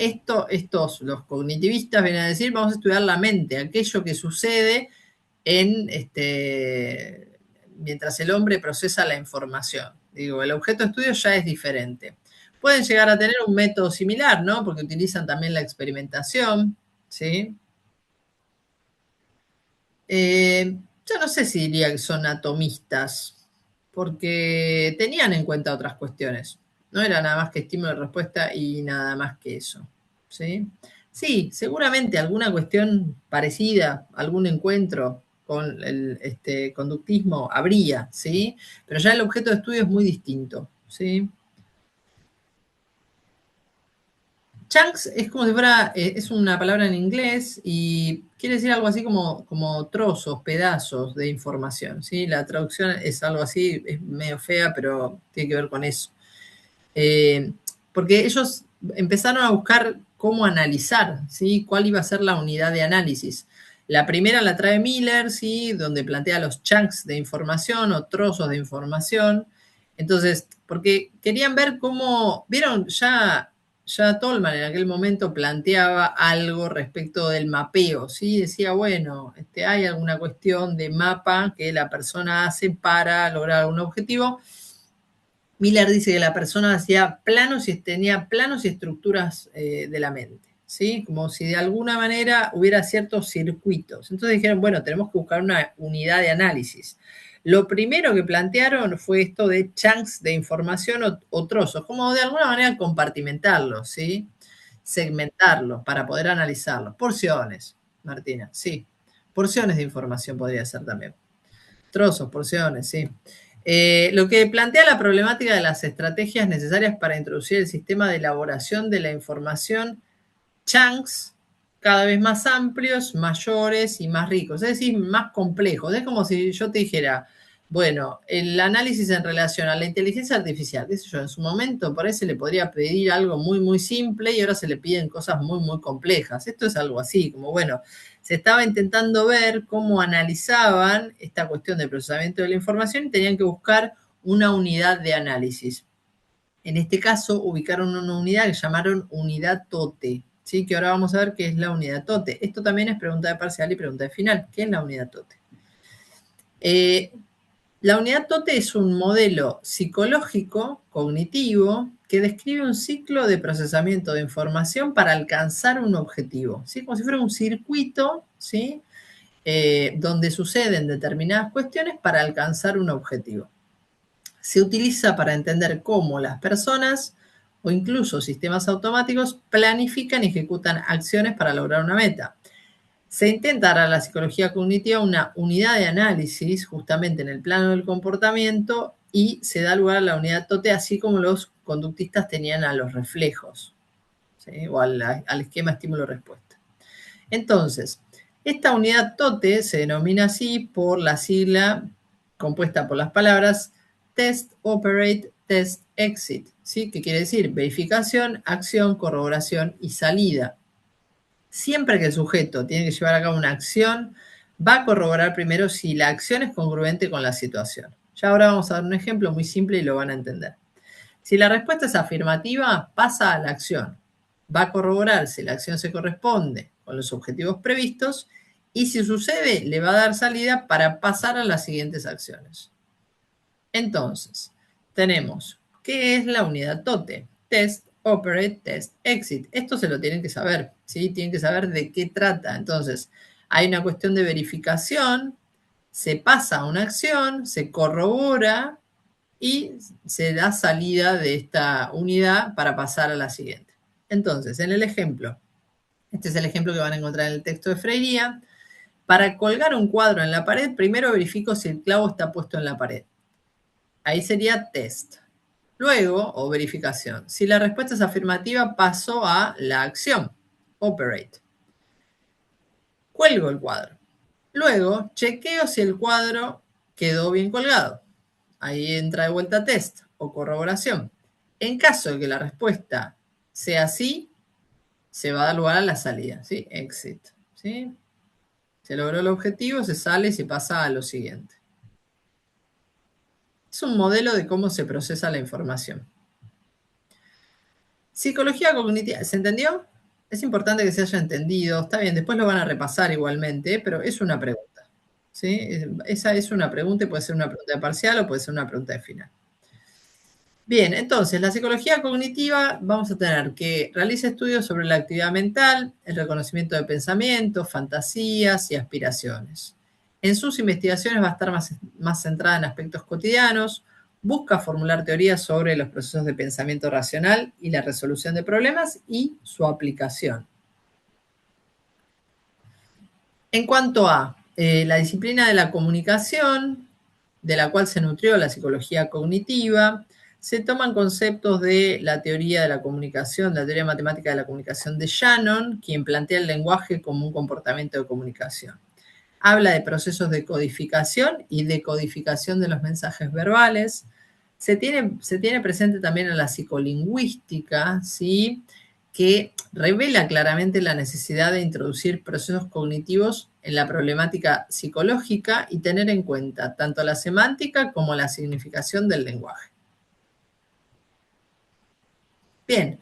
los cognitivistas vienen a decir, vamos a estudiar la mente, aquello que sucede mientras el hombre procesa la información. Digo, el objeto de estudio ya es diferente. Pueden llegar a tener un método similar, ¿no? Porque utilizan también la experimentación, ¿sí? Yo no sé si diría que son atomistas, porque tenían en cuenta otras cuestiones. No era nada más que estímulo de respuesta y nada más que eso, ¿sí? Sí, seguramente alguna cuestión parecida, algún encuentro con el conductismo habría, ¿sí? Pero ya el objeto de estudio es muy distinto, ¿sí? Chunks es como si fuera, es una palabra en inglés y quiere decir algo así como trozos, pedazos de información, ¿sí? La traducción es algo así, es medio fea, pero tiene que ver con eso. Porque ellos empezaron a buscar cómo analizar, ¿sí? Cuál iba a ser la unidad de análisis. La primera la trae Miller, ¿sí? Donde plantea los chunks de información o trozos de información. Entonces, porque querían ver cómo, vieron, ya Tolman en aquel momento planteaba algo respecto del mapeo, ¿sí? Decía, bueno, hay alguna cuestión de mapa que la persona hace para lograr algún objetivo. Miller dice que la persona hacía tenía planos y estructuras de la mente, ¿sí? Como si de alguna manera hubiera ciertos circuitos. Entonces dijeron, bueno, tenemos que buscar una unidad de análisis. lo primero que plantearon fue esto de chunks de información o trozos, como de alguna manera compartimentarlos, ¿sí? Segmentarlos para poder analizarlos. Porciones, Martina, sí. Porciones de información podría ser también. Trozos, porciones, sí. Lo que plantea la problemática de las estrategias necesarias para introducir el sistema de elaboración de la información, chunks cada vez más amplios, mayores y más ricos, es decir, más complejos. Es como si yo te dijera, bueno, el análisis en relación a la inteligencia artificial, qué sé yo, en su momento por ahí se le podría pedir algo muy, muy simple y ahora se le piden cosas muy, muy complejas. Esto es algo así, como bueno, se estaba intentando ver cómo analizaban esta cuestión del procesamiento de la información y tenían que buscar una unidad de análisis. En este caso ubicaron una unidad que llamaron unidad TOTE, ¿sí? Que ahora vamos a ver qué es la unidad TOTE. Esto también es pregunta de parcial y pregunta de final. ¿Qué es la unidad TOTE? La unidad TOTE es un modelo psicológico, cognitivo, que describe un ciclo de procesamiento de información para alcanzar un objetivo, ¿sí? Como si fuera un circuito, ¿sí? Donde suceden determinadas cuestiones para alcanzar un objetivo. Se utiliza para entender cómo las personas o incluso sistemas automáticos planifican y ejecutan acciones para lograr una meta. Se intenta dar a la psicología cognitiva una unidad de análisis justamente en el plano del comportamiento y se da lugar a la unidad TOTE, así como los conductistas tenían a los reflejos, ¿sí? O al esquema estímulo-respuesta. Entonces, esta unidad TOTE se denomina así por la sigla compuesta por las palabras Test, Operate, Test, Exit, ¿sí? Que quiere decir verificación, acción, corroboración y salida. Siempre que el sujeto tiene que llevar a cabo una acción, va a corroborar primero si la acción es congruente con la situación. Ya ahora vamos a dar un ejemplo muy simple y lo van a entender. Si la respuesta es afirmativa, pasa a la acción. Va a corroborar si la acción se corresponde con los objetivos previstos y si sucede, le va a dar salida para pasar a las siguientes acciones. Entonces, tenemos, ¿qué es la unidad TOTE? Test, Operate, Test, Exit. Esto se lo tienen que saber, ¿sí? Tienen que saber de qué trata. Entonces, hay una cuestión de verificación, se pasa a una acción, se corrobora y se da salida de esta unidad para pasar a la siguiente. Entonces, en el ejemplo, este es el ejemplo que van a encontrar en el texto de Freiría. Para colgar un cuadro en la pared, primero verifico si el clavo está puesto en la pared. Ahí sería test. Luego, o verificación, si la respuesta es afirmativa, paso a la acción, operate. Cuelgo el cuadro. Luego, chequeo si el cuadro quedó bien colgado. Ahí entra de vuelta test o corroboración. En caso de que la respuesta sea así, se va a dar lugar a la salida, ¿sí? Exit, ¿sí? Se logró el objetivo, se sale y se pasa a lo siguiente. Es un modelo de cómo se procesa la información. Psicología cognitiva, ¿se entendió? Es importante que se haya entendido, está bien, después lo van a repasar igualmente, pero es una pregunta, ¿sí? Esa es una pregunta y puede ser una pregunta de parcial o puede ser una pregunta de final. Bien, entonces, la psicología cognitiva vamos a tener que realiza estudios sobre la actividad mental, el reconocimiento de pensamientos, fantasías y aspiraciones. En sus investigaciones va a estar más centrada en aspectos cotidianos, busca formular teorías sobre los procesos de pensamiento racional y la resolución de problemas y su aplicación. En cuanto a la disciplina de la comunicación, de la cual se nutrió la psicología cognitiva, se toman conceptos de la teoría de la comunicación, la teoría matemática de la comunicación de Shannon, quien plantea el lenguaje como un comportamiento de comunicación. Habla de procesos de codificación y decodificación de los mensajes verbales. Se tiene presente también a la psicolingüística, ¿sí? Que revela claramente la necesidad de introducir procesos cognitivos en la problemática psicológica y tener en cuenta tanto la semántica como la significación del lenguaje. Bien,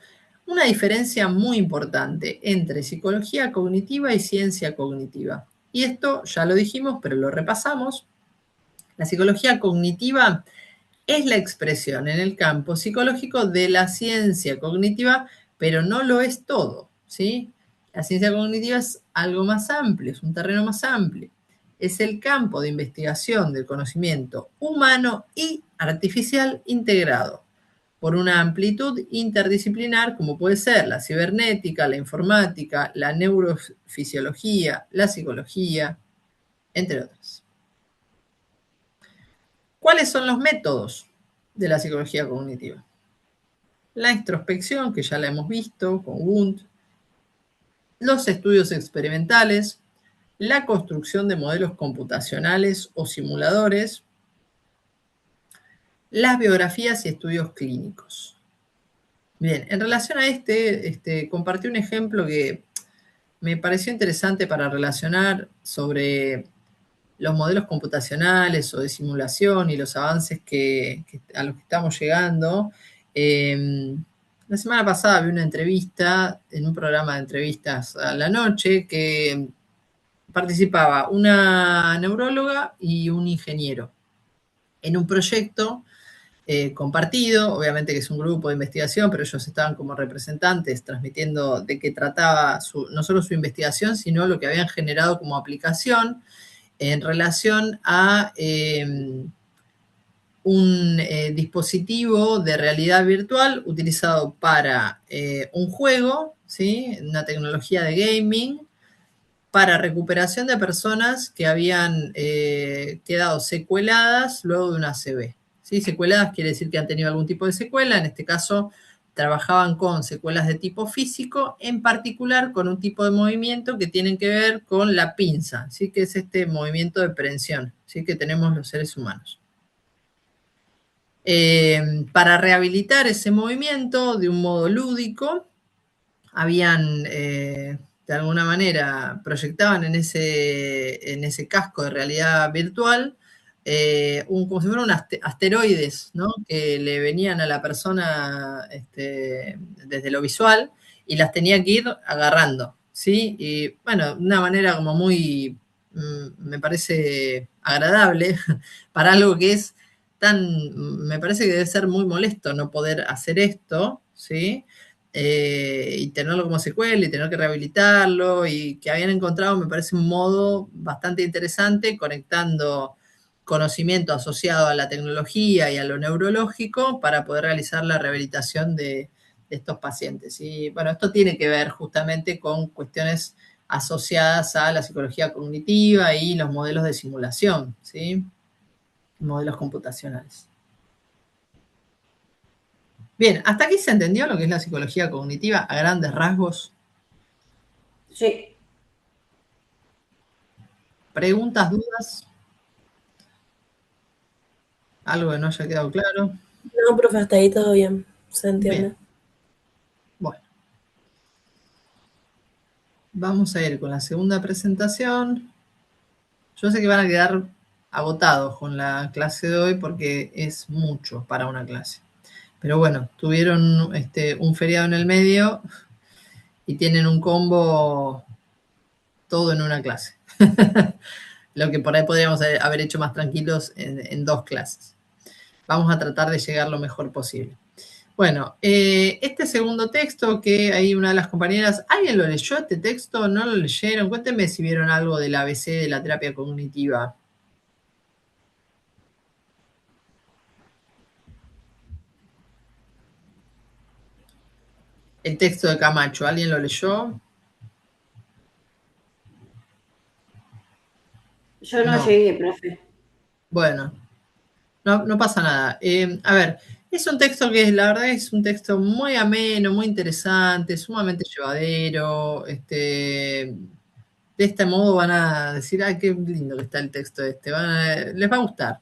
una diferencia muy importante entre psicología cognitiva y ciencia cognitiva. Y esto ya lo dijimos, pero lo repasamos. La psicología cognitiva es la expresión en el campo psicológico de la ciencia cognitiva, pero no lo es todo, ¿sí? La ciencia cognitiva es algo más amplio, es un terreno más amplio. es el campo de investigación del conocimiento humano y artificial integrado por una amplitud interdisciplinar como puede ser la cibernética, la informática, la neurofisiología, la psicología, entre otras. ¿Cuáles son los métodos de la psicología cognitiva? La introspección, que ya la hemos visto con Wundt, los estudios experimentales, la construcción de modelos computacionales o simuladores, las biografías y estudios clínicos. Bien, en relación a compartí un ejemplo que me pareció interesante para relacionar sobre los modelos computacionales o de simulación y los avances a los que estamos llegando. La semana pasada vi una entrevista en un programa de entrevistas a la noche que participaba una neuróloga y un ingeniero en un proyecto compartido, obviamente que es un grupo de investigación, pero ellos estaban como representantes transmitiendo de qué trataba no solo su investigación, sino lo que habían generado como aplicación en relación a un dispositivo de realidad virtual utilizado para un juego, ¿sí? Una tecnología de gaming, para recuperación de personas que habían quedado secueladas luego de una ACV. ¿Sí? Secueladas quiere decir que han tenido algún tipo de secuela, en este caso trabajaban con secuelas de tipo físico, en particular con un tipo de movimiento que tienen que ver con la pinza, ¿sí? Que es este movimiento de prensión, ¿sí? Que tenemos los seres humanos. Para rehabilitar ese movimiento de un modo lúdico, habían, de alguna manera, proyectaban en ese casco de realidad virtual como si fueran asteroides, ¿no? Que le venían a la persona desde lo visual y las tenía que ir agarrando, ¿sí? Y bueno, de una manera como muy, me parece agradable para algo que es me parece que debe ser muy molesto no poder hacer esto, ¿sí? Y tenerlo como secuela y tener que rehabilitarlo y que habían encontrado, me parece un modo bastante interesante conectando conocimiento asociado a la tecnología y a lo neurológico para poder realizar la rehabilitación de estos pacientes. Y bueno, esto tiene que ver justamente con cuestiones asociadas a la psicología cognitiva y los modelos de simulación, ¿sí? Modelos computacionales. Bien, ¿hasta aquí se entendió lo que es la psicología cognitiva a grandes rasgos? Sí. ¿Preguntas, dudas? ¿Algo que no haya quedado claro? No, profe, hasta ahí todo bien, se entiende. Bien. Bueno. Vamos a ir con la segunda presentación. Yo sé que van a quedar agotados con la clase de hoy porque es mucho para una clase. Pero bueno, tuvieron un feriado en el medio y tienen un combo todo en una clase. Lo que por ahí podríamos haber hecho más tranquilos en 2 clases. Vamos a tratar de llegar lo mejor posible. Bueno, este segundo texto que ahí una de las compañeras, ¿alguien lo leyó este texto? ¿No lo leyeron? Cuéntenme si vieron algo del ABC de la terapia cognitiva. El texto de Camacho, ¿alguien lo leyó? Yo no llegué, profe. Bueno, no pasa nada. A ver, es un texto que la verdad es un texto muy ameno, muy interesante, sumamente llevadero. De este modo van a decir, ay, qué lindo que está el texto este. Les va a gustar.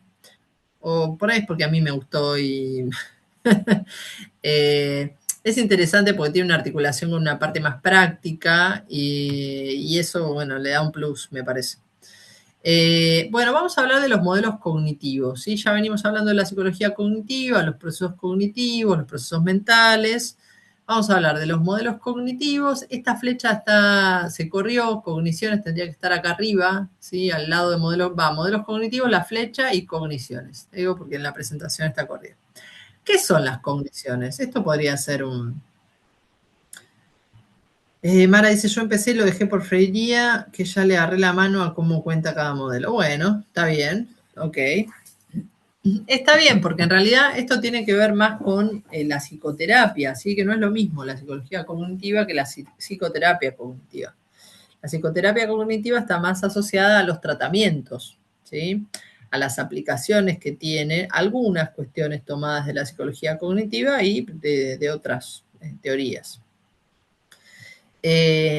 O por ahí es porque a mí me gustó y es interesante porque tiene una articulación con una parte más práctica y eso, bueno, le da un plus, me parece. Bueno, vamos a hablar de los modelos cognitivos, ¿sí? Ya venimos hablando de la psicología cognitiva, los procesos cognitivos, los procesos mentales. Vamos a hablar de los modelos cognitivos. Esta flecha se corrió, cogniciones tendría que estar acá arriba, ¿sí? Al lado de modelos cognitivos, la flecha y cogniciones. Digo porque en la presentación está corrida. ¿Qué son las cogniciones? Esto podría ser Mara dice, yo empecé y lo dejé por freiría, que ya le agarré la mano a cómo cuenta cada modelo. Bueno, está bien, ok. Está bien, porque en realidad esto tiene que ver más con la psicoterapia, ¿sí? Que no es lo mismo la psicología cognitiva que la psicoterapia cognitiva. La psicoterapia cognitiva está más asociada a los tratamientos, ¿sí? A las aplicaciones que tiene, algunas cuestiones tomadas de la psicología cognitiva y de otras teorías.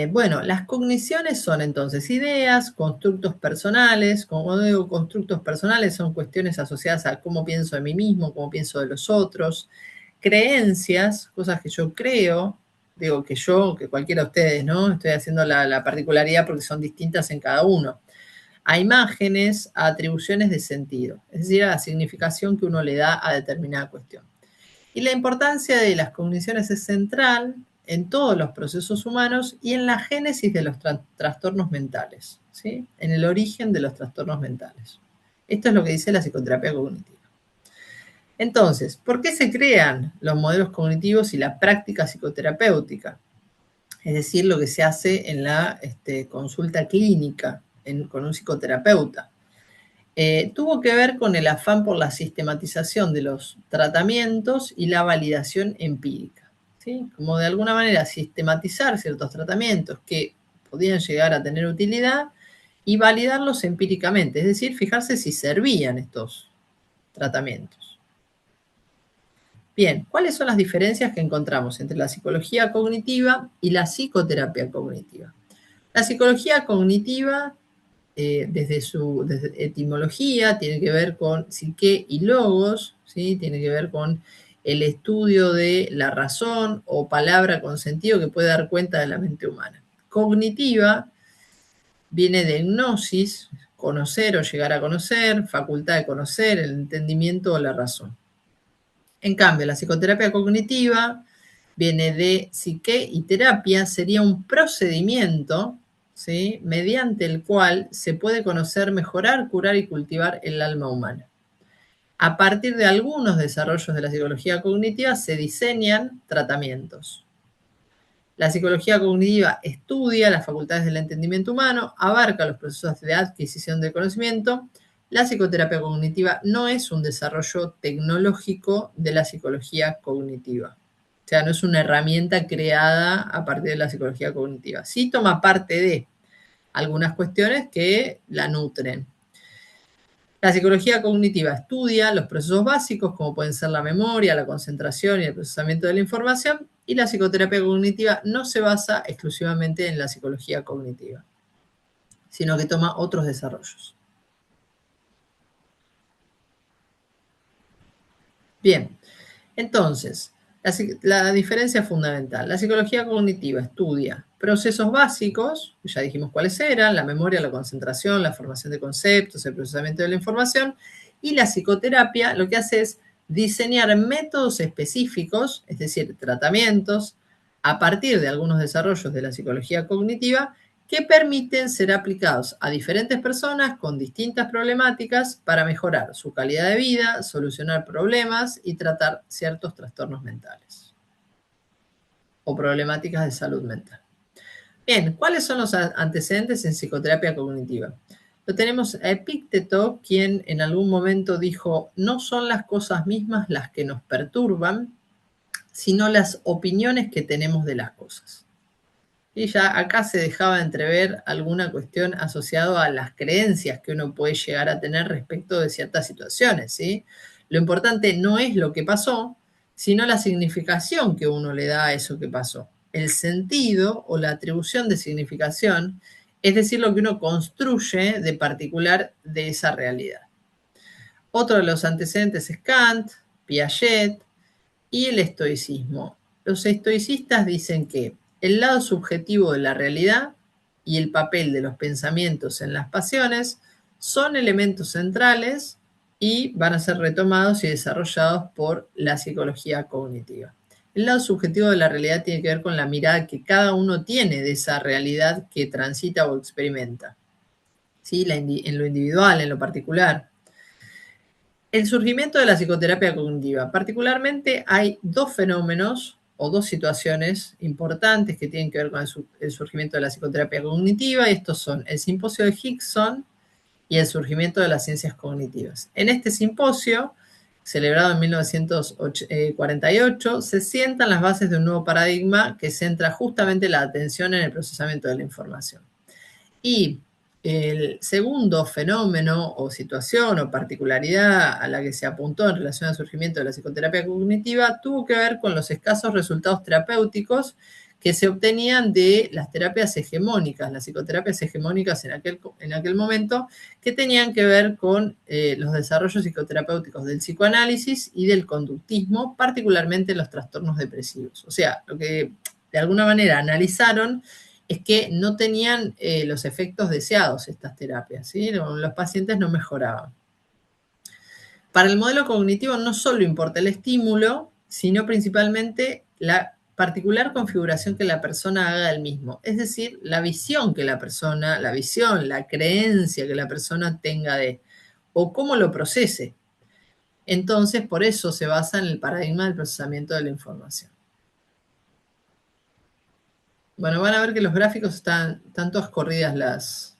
Bueno, las cogniciones son entonces ideas, constructos personales. Como digo, constructos personales son cuestiones asociadas a cómo pienso de mí mismo, cómo pienso de los otros. Creencias, cosas que yo creo, digo que yo, que cualquiera de ustedes, ¿no? Estoy haciendo la particularidad porque son distintas en cada uno. A imágenes, a atribuciones de sentido, es decir, a la significación que uno le da a determinada cuestión. Y la importancia de las cogniciones es central en todos los procesos humanos y en la génesis de los trastornos mentales, ¿sí? En el origen de los trastornos mentales. Esto es lo que dice la psicoterapia cognitiva. Entonces, ¿por qué se crean los modelos cognitivos y la práctica psicoterapéutica? Es decir, lo que se hace en la consulta clínica con un psicoterapeuta. Tuvo que ver con el afán por la sistematización de los tratamientos y la validación empírica, ¿sí? Como de alguna manera sistematizar ciertos tratamientos que podían llegar a tener utilidad y validarlos empíricamente, es decir, fijarse si servían estos tratamientos. Bien, ¿cuáles son las diferencias que encontramos entre la psicología cognitiva y la psicoterapia cognitiva? La psicología cognitiva, desde etimología, tiene que ver con psique y logos, ¿sí? Tiene que ver con el estudio de la razón o palabra con sentido que puede dar cuenta de la mente humana. Cognitiva viene de gnosis, conocer o llegar a conocer, facultad de conocer, el entendimiento o la razón. En cambio, la psicoterapia cognitiva viene de psique y terapia, sería un procedimiento, ¿sí? Mediante el cual se puede conocer, mejorar, curar y cultivar el alma humana. A partir de algunos desarrollos de la psicología cognitiva se diseñan tratamientos. La psicología cognitiva estudia las facultades del entendimiento humano, abarca los procesos de adquisición del conocimiento. La psicoterapia cognitiva no es un desarrollo tecnológico de la psicología cognitiva. O sea, no es una herramienta creada a partir de la psicología cognitiva. Sí toma parte de algunas cuestiones que la nutren. La psicología cognitiva estudia los procesos básicos, como pueden ser la memoria, la concentración y el procesamiento de la información, y la psicoterapia cognitiva no se basa exclusivamente en la psicología cognitiva, sino que toma otros desarrollos. Bien, entonces, la diferencia fundamental. La psicología cognitiva estudia procesos básicos, ya dijimos cuáles eran, la memoria, la concentración, la formación de conceptos, el procesamiento de la información, y la psicoterapia lo que hace es diseñar métodos específicos, es decir, tratamientos, a partir de algunos desarrollos de la psicología cognitiva que permiten ser aplicados a diferentes personas con distintas problemáticas para mejorar su calidad de vida, solucionar problemas y tratar ciertos trastornos mentales o problemáticas de salud mental. Bien, ¿cuáles son los antecedentes en psicoterapia cognitiva? Lo tenemos a Epícteto, quien en algún momento dijo, no son las cosas mismas las que nos perturban, sino las opiniones que tenemos de las cosas. Y ya acá se dejaba entrever alguna cuestión asociada a las creencias que uno puede llegar a tener respecto de ciertas situaciones, ¿sí? Lo importante no es lo que pasó, sino la significación que uno le da a eso que pasó. El sentido o la atribución de significación, es decir, lo que uno construye de particular de esa realidad. Otro de los antecedentes es Kant, Piaget y el estoicismo. Los estoicistas dicen que el lado subjetivo de la realidad y el papel de los pensamientos en las pasiones son elementos centrales y van a ser retomados y desarrollados por la psicología cognitiva. El lado subjetivo de la realidad tiene que ver con la mirada que cada uno tiene de esa realidad que transita o experimenta, ¿sí? En lo individual, en lo particular. El surgimiento de la psicoterapia cognitiva. Particularmente hay dos fenómenos o dos situaciones importantes que tienen que ver con el surgimiento de la psicoterapia cognitiva, y estos son el simposio de Hickson y el surgimiento de las ciencias cognitivas. En este simposio, celebrado en 1948, se sientan las bases de un nuevo paradigma que centra justamente la atención en el procesamiento de la información. Y el segundo fenómeno o situación o particularidad a la que se apuntó en relación al surgimiento de la psicoterapia cognitiva tuvo que ver con los escasos resultados terapéuticos que se obtenían de las terapias hegemónicas, las psicoterapias hegemónicas en aquel momento, que tenían que ver con los desarrollos psicoterapéuticos del psicoanálisis y del conductismo, particularmente en los trastornos depresivos. O sea, lo que de alguna manera analizaron es que no tenían los efectos deseados estas terapias, ¿sí? Los pacientes no mejoraban. Para el modelo cognitivo no solo importa el estímulo, sino principalmente la particular configuración que la persona haga del mismo, es decir, la visión que la persona, la creencia que la persona tenga de, o cómo lo procese. Entonces, por eso se basa en el paradigma del procesamiento de la información. Bueno, van a ver que los gráficos están todas corridas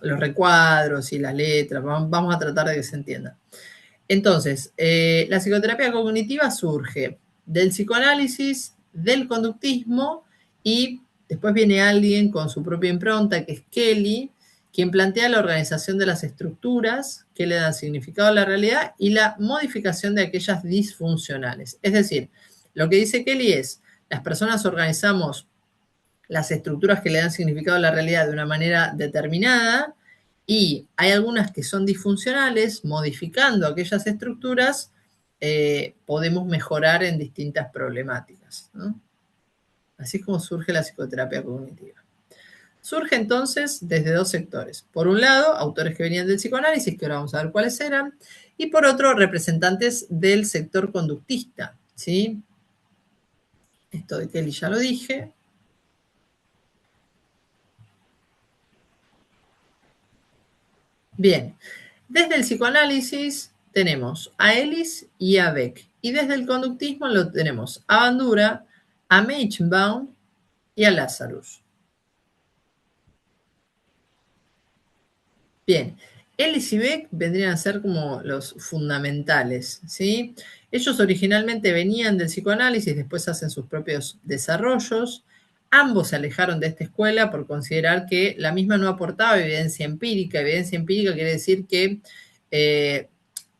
los recuadros y las letras. Vamos a tratar de que se entienda. Entonces, la psicoterapia cognitiva surge del psicoanálisis, del conductismo, y después viene alguien con su propia impronta, que es Kelly, quien plantea la organización de las estructuras que le dan significado a la realidad y la modificación de aquellas disfuncionales. Es decir, lo que dice Kelly es, las personas organizamos las estructuras que le dan significado a la realidad de una manera determinada, y hay algunas que son disfuncionales, modificando aquellas estructuras, podemos mejorar en distintas problemáticas, ¿no? Así es como surge la psicoterapia cognitiva. Surge entonces desde dos sectores. Por un lado, autores que venían del psicoanálisis, que ahora vamos a ver cuáles eran, y por otro, representantes del sector conductista, ¿sí? Esto de Kelly ya lo dije. Bien, desde el psicoanálisis tenemos a Ellis y a Beck, y desde el conductismo lo tenemos a Bandura, a Meichenbaum y a Lazarus. Bien, Ellis y Beck vendrían a ser como los fundamentales, ¿sí? Ellos originalmente venían del psicoanálisis, después hacen sus propios desarrollos. Ambos se alejaron de esta escuela por considerar que la misma no aportaba evidencia empírica. Evidencia empírica quiere decir que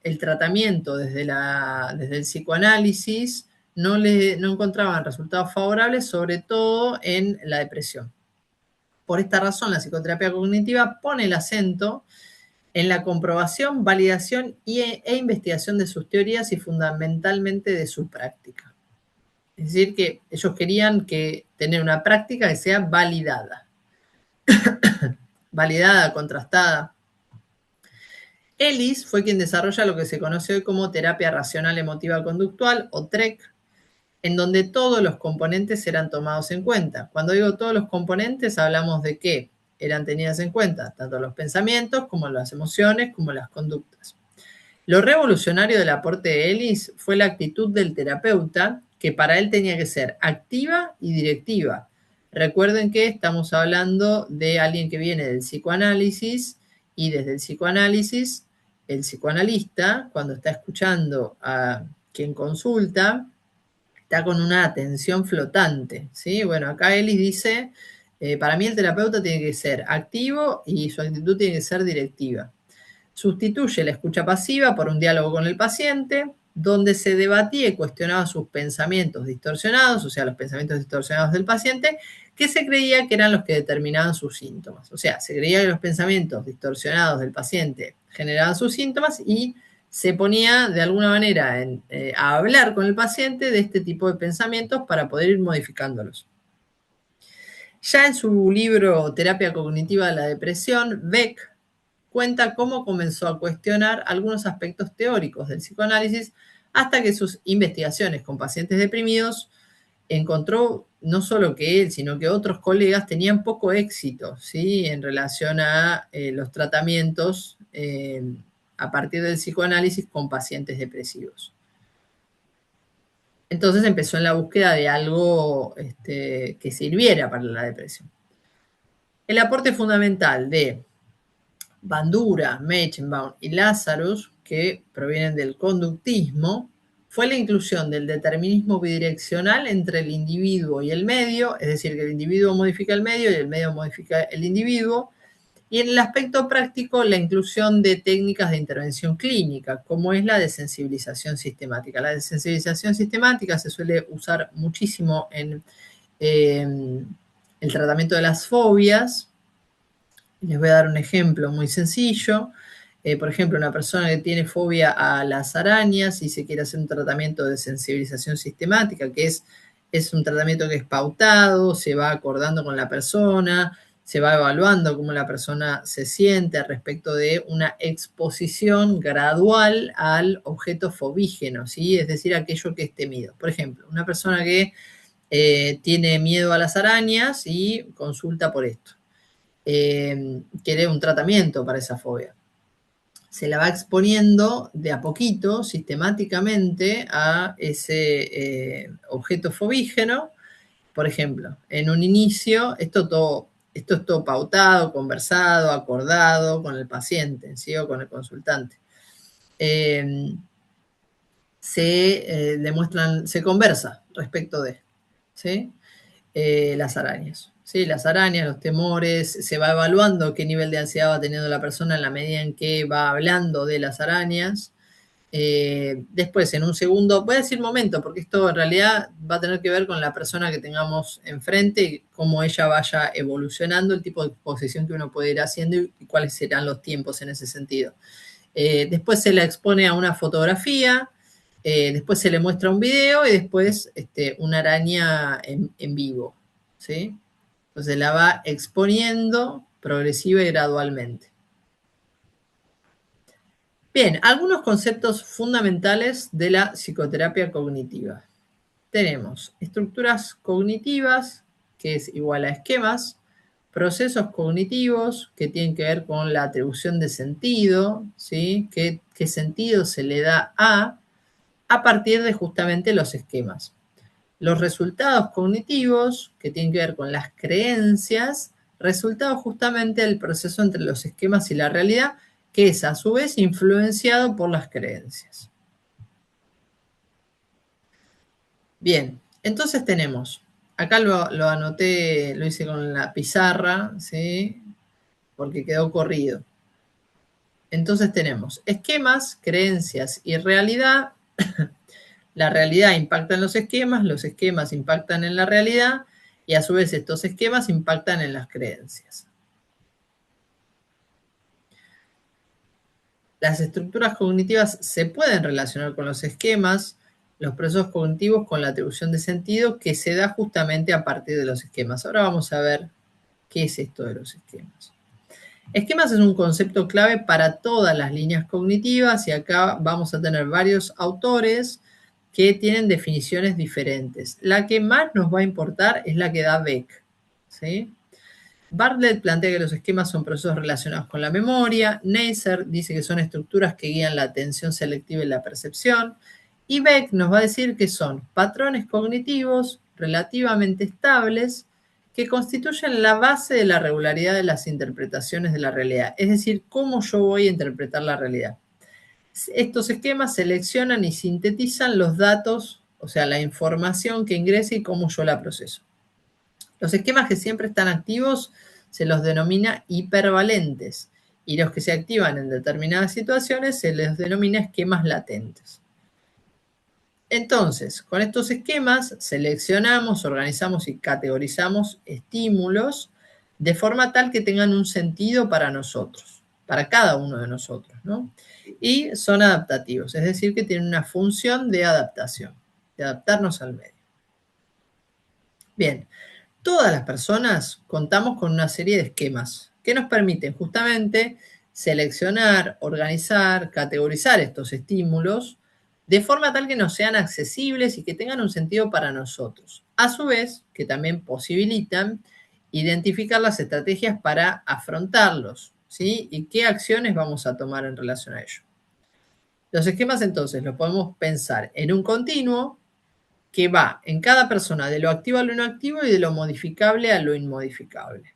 el tratamiento desde el psicoanálisis no encontraban resultados favorables, sobre todo en la depresión. Por esta razón, la psicoterapia cognitiva pone el acento en la comprobación, validación e investigación de sus teorías y fundamentalmente de su práctica. Es decir, que ellos querían tener una práctica que sea validada. Validada, contrastada. Ellis fue quien desarrolla lo que se conoce hoy como terapia racional emotiva conductual, o TREC, en donde todos los componentes eran tomados en cuenta. Cuando digo todos los componentes, hablamos de que eran tenidas en cuenta tanto los pensamientos como las emociones como las conductas. Lo revolucionario del aporte de Ellis fue la actitud del terapeuta, que para él tenía que ser activa y directiva. Recuerden que estamos hablando de alguien que viene del psicoanálisis, y desde el psicoanálisis, el psicoanalista, cuando está escuchando a quien consulta, está con una atención flotante, ¿sí? Bueno, acá Ellis dice, para mí el terapeuta tiene que ser activo y su actitud tiene que ser directiva. Sustituye la escucha pasiva por un diálogo con el paciente, donde se debatía y cuestionaba sus pensamientos distorsionados, o sea, los pensamientos distorsionados del paciente, que se creía que eran los que determinaban sus síntomas. O sea, se creía que los pensamientos distorsionados del paciente generaban sus síntomas, y se ponía de alguna manera a hablar con el paciente de este tipo de pensamientos para poder ir modificándolos. Ya en su libro Terapia Cognitiva de la Depresión, Beck cuenta cómo comenzó a cuestionar algunos aspectos teóricos del psicoanálisis, hasta que sus investigaciones con pacientes deprimidos encontró no solo que él, sino que otros colegas tenían poco éxito, ¿sí?, en relación a los tratamientos a partir del psicoanálisis con pacientes depresivos. Entonces empezó en la búsqueda de algo que sirviera para la depresión. El aporte fundamental de Bandura, Meichenbaum y Lazarus, que provienen del conductismo, fue la inclusión del determinismo bidireccional entre el individuo y el medio, es decir, que el individuo modifica el medio y el medio modifica el individuo, y en el aspecto práctico la inclusión de técnicas de intervención clínica, como es la desensibilización sistemática. La desensibilización sistemática se suele usar muchísimo en el tratamiento de las fobias. Les voy a dar un ejemplo muy sencillo. Por ejemplo, una persona que tiene fobia a las arañas y se quiere hacer un tratamiento de sensibilización sistemática, que es un tratamiento que es pautado, se va acordando con la persona, se va evaluando cómo la persona se siente respecto de una exposición gradual al objeto fobígeno, ¿sí? Es decir, aquello que es temido. Por ejemplo, una persona que tiene miedo a las arañas y consulta por esto. Quiere un tratamiento para esa fobia. Se la va exponiendo de a poquito, sistemáticamente, a ese objeto fobígeno. Por ejemplo, en un inicio, esto es todo pautado, conversado, acordado con el paciente, ¿sí? O con el consultante. Se conversa respecto de, ¿sí? Las arañas. Sí, las arañas, los temores, se va evaluando qué nivel de ansiedad va teniendo la persona en la medida en que va hablando de las arañas. Después, en un segundo, voy a decir momento, porque esto en realidad va a tener que ver con la persona que tengamos enfrente y cómo ella vaya evolucionando, el tipo de exposición que uno puede ir haciendo y cuáles serán los tiempos en ese sentido. Después se la expone a una fotografía, después se le muestra un video y después una araña en vivo, ¿sí? Entonces la va exponiendo progresiva y gradualmente. Bien, algunos conceptos fundamentales de la psicoterapia cognitiva. Tenemos estructuras cognitivas, que es igual a esquemas, procesos cognitivos, que tienen que ver con la atribución de sentido, ¿sí? ¿Qué sentido se le da a partir de justamente los esquemas? Los resultados cognitivos, que tienen que ver con las creencias, resultado justamente del proceso entre los esquemas y la realidad, que es a su vez influenciado por las creencias. Bien, entonces tenemos, acá lo anoté, lo hice con la pizarra, ¿sí? Porque quedó corrido. Entonces tenemos esquemas, creencias y realidad. La realidad impacta en los esquemas impactan en la realidad y a su vez estos esquemas impactan en las creencias. Las estructuras cognitivas se pueden relacionar con los esquemas, los procesos cognitivos con la atribución de sentido que se da justamente a partir de los esquemas. Ahora vamos a ver qué es esto de los esquemas. Esquemas es un concepto clave para todas las líneas cognitivas y acá vamos a tener varios autores que tienen definiciones diferentes. La que más nos va a importar es la que da Beck, ¿sí? Bartlett plantea que los esquemas son procesos relacionados con la memoria, Neisser dice que son estructuras que guían la atención selectiva y la percepción, y Beck nos va a decir que son patrones cognitivos relativamente estables que constituyen la base de la regularidad de las interpretaciones de la realidad, es decir, cómo yo voy a interpretar la realidad. Estos esquemas seleccionan y sintetizan los datos, o sea, la información que ingresa y cómo yo la proceso. Los esquemas que siempre están activos se los denomina hipervalentes y los que se activan en determinadas situaciones se les denomina esquemas latentes. Entonces, con estos esquemas seleccionamos, organizamos y categorizamos estímulos de forma tal que tengan un sentido para nosotros, para cada uno de nosotros, ¿no? Y son adaptativos, es decir, que tienen una función de adaptación, de adaptarnos al medio. Bien, todas las personas contamos con una serie de esquemas que nos permiten justamente seleccionar, organizar, categorizar estos estímulos de forma tal que nos sean accesibles y que tengan un sentido para nosotros. A su vez, que también posibilitan identificar las estrategias para afrontarlos, ¿sí? Y qué acciones vamos a tomar en relación a ello. Los esquemas entonces los podemos pensar en un continuo, que va en cada persona de lo activo a lo inactivo y de lo modificable a lo inmodificable.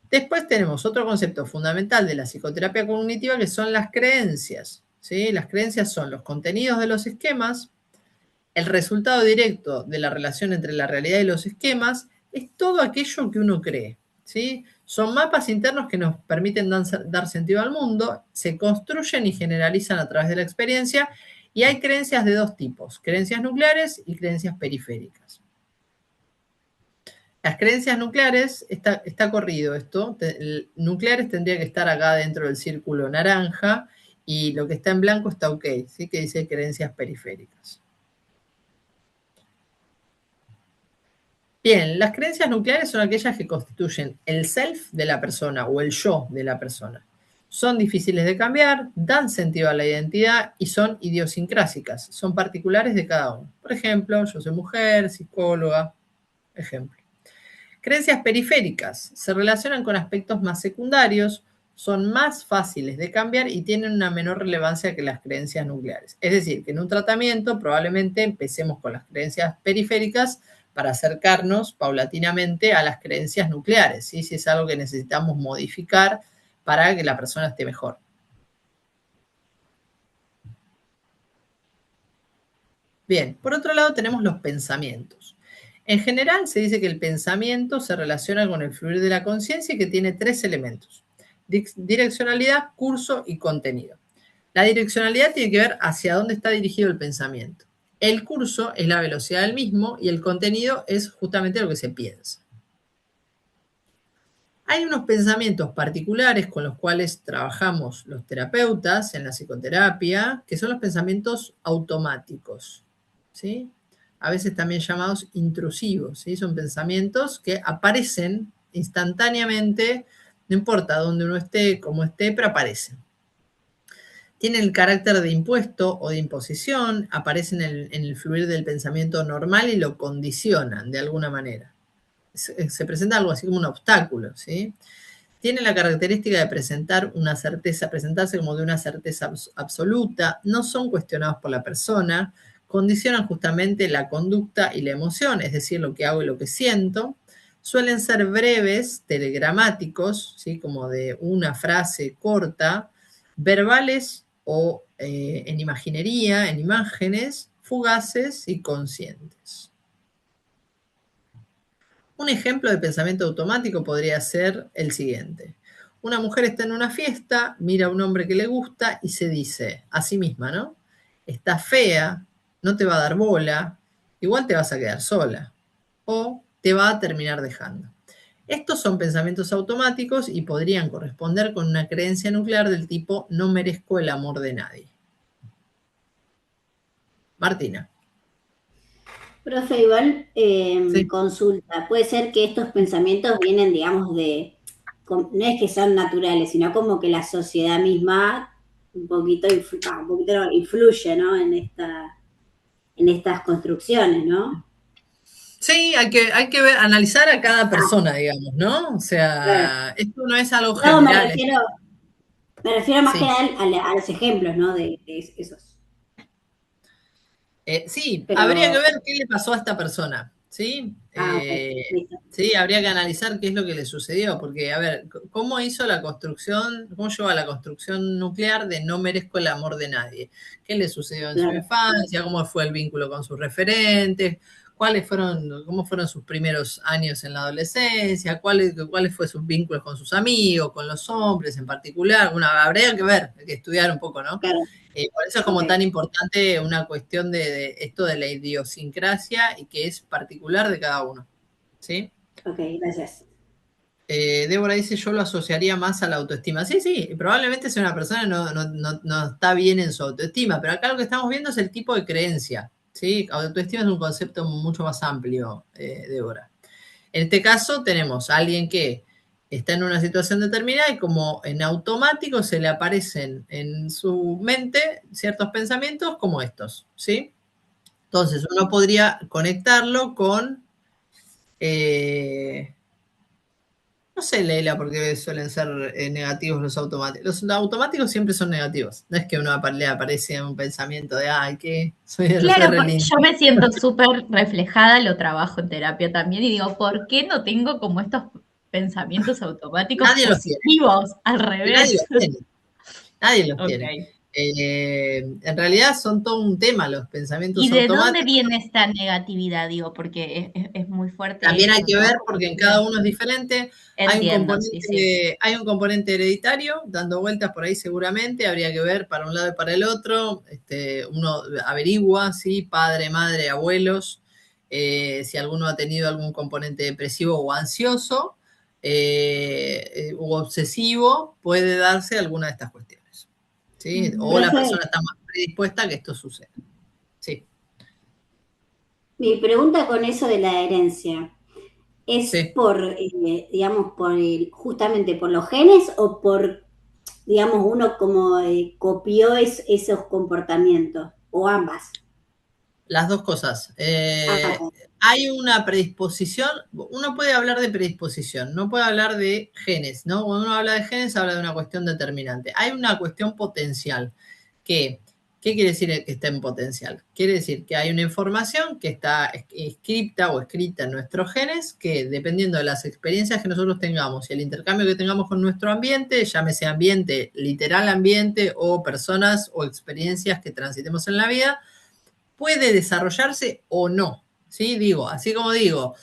Después tenemos otro concepto fundamental de la psicoterapia cognitiva que son las creencias, ¿sí? Las creencias son los contenidos de los esquemas, el resultado directo de la relación entre la realidad y los esquemas, es todo aquello que uno cree, ¿sí? Son mapas internos que nos permiten dar sentido al mundo, se construyen y generalizan a través de la experiencia, y hay creencias de dos tipos, creencias nucleares y creencias periféricas. Las creencias nucleares, está corrido esto, nucleares tendría que estar acá dentro del círculo naranja, y lo que está en blanco está ok, ¿sí? Que dice creencias periféricas. Bien, las creencias nucleares son aquellas que constituyen el self de la persona o el yo de la persona. Son difíciles de cambiar, dan sentido a la identidad y son idiosincrásicas, son particulares de cada uno. Por ejemplo, yo soy mujer, psicóloga, ejemplo. Creencias periféricas se relacionan con aspectos más secundarios, son más fáciles de cambiar y tienen una menor relevancia que las creencias nucleares. Es decir, que en un tratamiento probablemente empecemos con las creencias periféricas para acercarnos paulatinamente a las creencias nucleares, ¿sí? Si es algo que necesitamos modificar para que la persona esté mejor. Bien, por otro lado tenemos los pensamientos. En general se dice que el pensamiento se relaciona con el fluir de la conciencia y que tiene tres elementos: direccionalidad, curso y contenido. La direccionalidad tiene que ver hacia dónde está dirigido el pensamiento. El curso es la velocidad del mismo y el contenido es justamente lo que se piensa. Hay unos pensamientos particulares con los cuales trabajamos los terapeutas en la psicoterapia, que son los pensamientos automáticos, ¿sí? A veces también llamados intrusivos, ¿sí? Son pensamientos que aparecen instantáneamente, no importa dónde uno esté, cómo esté, pero aparecen. Tienen el carácter de impuesto o de imposición, aparecen en el fluir del pensamiento normal y lo condicionan de alguna manera. Se presenta algo así como un obstáculo, ¿sí? Tienen la característica de presentarse como de una certeza absoluta, no son cuestionados por la persona, condicionan justamente la conducta y la emoción, es decir, lo que hago y lo que siento. Suelen ser breves, telegramáticos, ¿sí? Como de una frase corta, verbales o en imaginería, en imágenes, fugaces y conscientes. Un ejemplo de pensamiento automático podría ser el siguiente. Una mujer está en una fiesta, mira a un hombre que le gusta y se dice a sí misma, ¿no? Está fea, no te va a dar bola, igual te vas a quedar sola o te va a terminar dejando. Estos son pensamientos automáticos y podrían corresponder con una creencia nuclear del tipo no merezco el amor de nadie. Martina. Profe, igual Sí. consulta, puede ser que estos pensamientos vienen, digamos, no es que son naturales, sino como que la sociedad misma un poquito influye, ¿no? En estas construcciones, ¿no? Sí, hay que analizar a cada persona, digamos, ¿no? O sea, Claro. esto no es algo No, general. me refiero más Sí. que a los ejemplos, ¿no? De esos. Sí, Pero- habría que ver qué le pasó a esta persona, ¿sí? Ok, listo. Sí, habría que analizar qué es lo que le sucedió, porque, a ver, ¿cómo hizo la construcción, cómo llevó a la construcción nuclear de no merezco el amor de nadie? ¿Qué le sucedió en su Claro. infancia? ¿Cómo fue el vínculo con sus referentes? ¿Cómo fueron sus primeros años en la adolescencia? ¿Cuáles fueron sus vínculos con sus amigos, con los hombres en particular? Bueno, habría que ver, hay que estudiar un poco, ¿no? Claro. Por eso es como Ok. tan importante una cuestión de esto de la idiosincrasia y que es particular de cada uno, ¿sí? Ok, gracias. Débora dice, yo lo asociaría más a la autoestima. Sí, sí, probablemente sea una persona que no está bien en su autoestima, pero acá lo que estamos viendo es el tipo de creencia, ¿sí? Autoestima es un concepto mucho más amplio, Débora. En este caso tenemos a alguien que está en una situación determinada y como en automático se le aparecen en su mente ciertos pensamientos como estos, ¿sí? Entonces uno podría conectarlo con, no No sé, Leila, por qué suelen ser negativos los automáticos. Los automáticos siempre son negativos. No es que uno le aparece un pensamiento de, ay, que soy Claro, re lindo. yo me siento súper reflejada, lo trabajo en terapia también y digo, ¿por qué no tengo como estos pensamientos automáticos Nadie los tiene. positivos? Al Que nadie revés. los tiene. Nadie los Ok. tiene. En realidad son todo un tema los pensamientos ¿Y de dónde automáticos. viene esta negatividad? Digo, porque es muy fuerte También hay esto, que ¿no? ver Como porque en que- cada uno es diferente. Entiendo, sí, sí. Hay un componente hereditario dando vueltas por ahí seguramente. Habría que ver para un lado y para el otro. Uno averigua, ¿sí? Padre, madre, abuelos, si alguno ha tenido algún componente depresivo o ansioso u obsesivo, puede darse alguna de estas cuestiones. ¿Sí? O la Profe, persona está más predispuesta a que esto suceda. Sí, mi pregunta con eso de la herencia, ¿es sí. por, digamos, justamente por los genes o por, digamos, uno como copió esos comportamientos? ¿O ambas? Las dos cosas. Ambas. Hay una predisposición, uno puede hablar de predisposición, no puede hablar de genes, ¿no? Cuando uno habla de genes, habla de una cuestión determinante. Hay una cuestión potencial, que, ¿qué quiere decir que está en potencial? Quiere decir que hay una información que está escrita o escrita en nuestros genes, que dependiendo de las experiencias que nosotros tengamos y el intercambio que tengamos con nuestro ambiente, llámese ambiente, literal ambiente, o personas o experiencias que transitemos en la vida, puede desarrollarse o no, ¿sí? Digo, así como digo,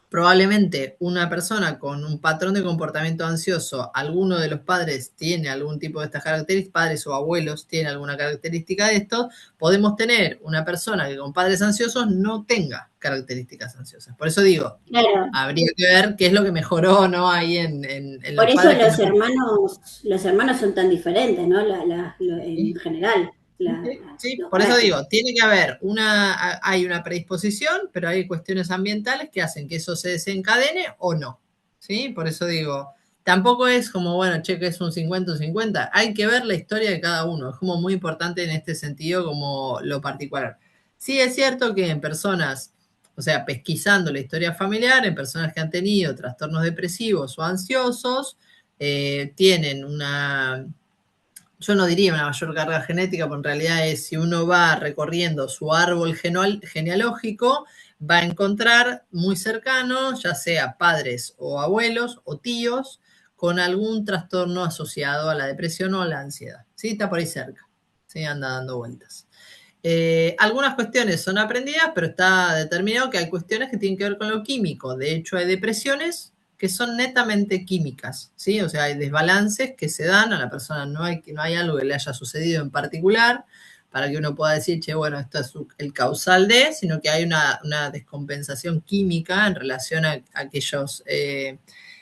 probablemente una persona con un patrón de comportamiento ansioso, alguno de los padres tiene algún tipo de estas características, padres o abuelos tienen alguna característica de esto, podemos tener una persona que con padres ansiosos no tenga características ansiosas. Por eso digo, Claro. habría que ver qué es lo que mejoró, ¿no? Ahí en Por los eso padres que no. los hermanos son tan diferentes, ¿no? En ¿Sí? general, Sí, los por eso rasgos. digo, tiene que haber hay una predisposición, pero hay cuestiones ambientales que hacen que eso se desencadene o no. ¿Sí? Por eso digo, tampoco es como, bueno, che, que es un 50-50. Hay que ver la historia de cada uno. Es como muy importante en este sentido como lo particular. Sí es cierto que en personas, o sea, pesquisando la historia familiar, en personas que han tenido trastornos depresivos o ansiosos, tienen una, yo no diría una mayor carga genética, porque en realidad es si uno va recorriendo su árbol genealógico, va a encontrar muy cercano, ya sea padres o abuelos o tíos, con algún trastorno asociado a la depresión o a la ansiedad. ¿Sí? Está por ahí cerca. ¿Sí? Anda dando vueltas. Algunas cuestiones son aprendidas, pero está determinado que hay cuestiones que tienen que ver con lo químico. De hecho, hay depresiones que son netamente químicas, ¿sí? O sea, hay desbalances que se dan a la persona, no hay algo que le haya sucedido en particular para que uno pueda decir, che, bueno, esto es el causal de, sino que hay una descompensación química en relación a aquellas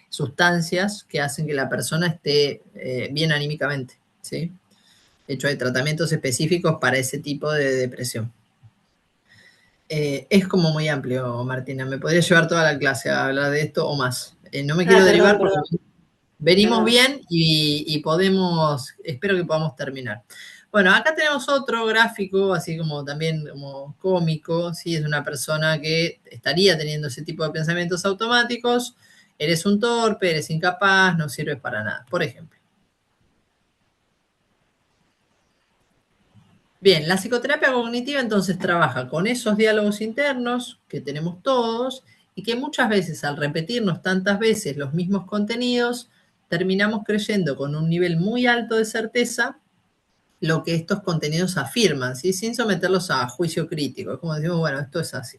sustancias que hacen que la persona esté bien anímicamente, ¿sí? De hecho, hay tratamientos específicos para ese tipo de depresión. Es como muy amplio, Martina. Me podría llevar toda la clase a hablar de esto o más. No me quiero derivar porque venimos bien y podemos, espero que podamos terminar. Bueno, acá tenemos otro gráfico, así como también como cómico, ¿sí? Es una persona que estaría teniendo ese tipo de pensamientos automáticos. Eres un torpe, eres incapaz, no sirves para nada, por ejemplo. Bien, la psicoterapia cognitiva entonces trabaja con esos diálogos internos que tenemos todos y que muchas veces al repetirnos tantas veces los mismos contenidos, terminamos creyendo con un nivel muy alto de certeza lo que estos contenidos afirman, ¿sí? Sin someterlos a juicio crítico. Es como decimos, bueno, esto es así.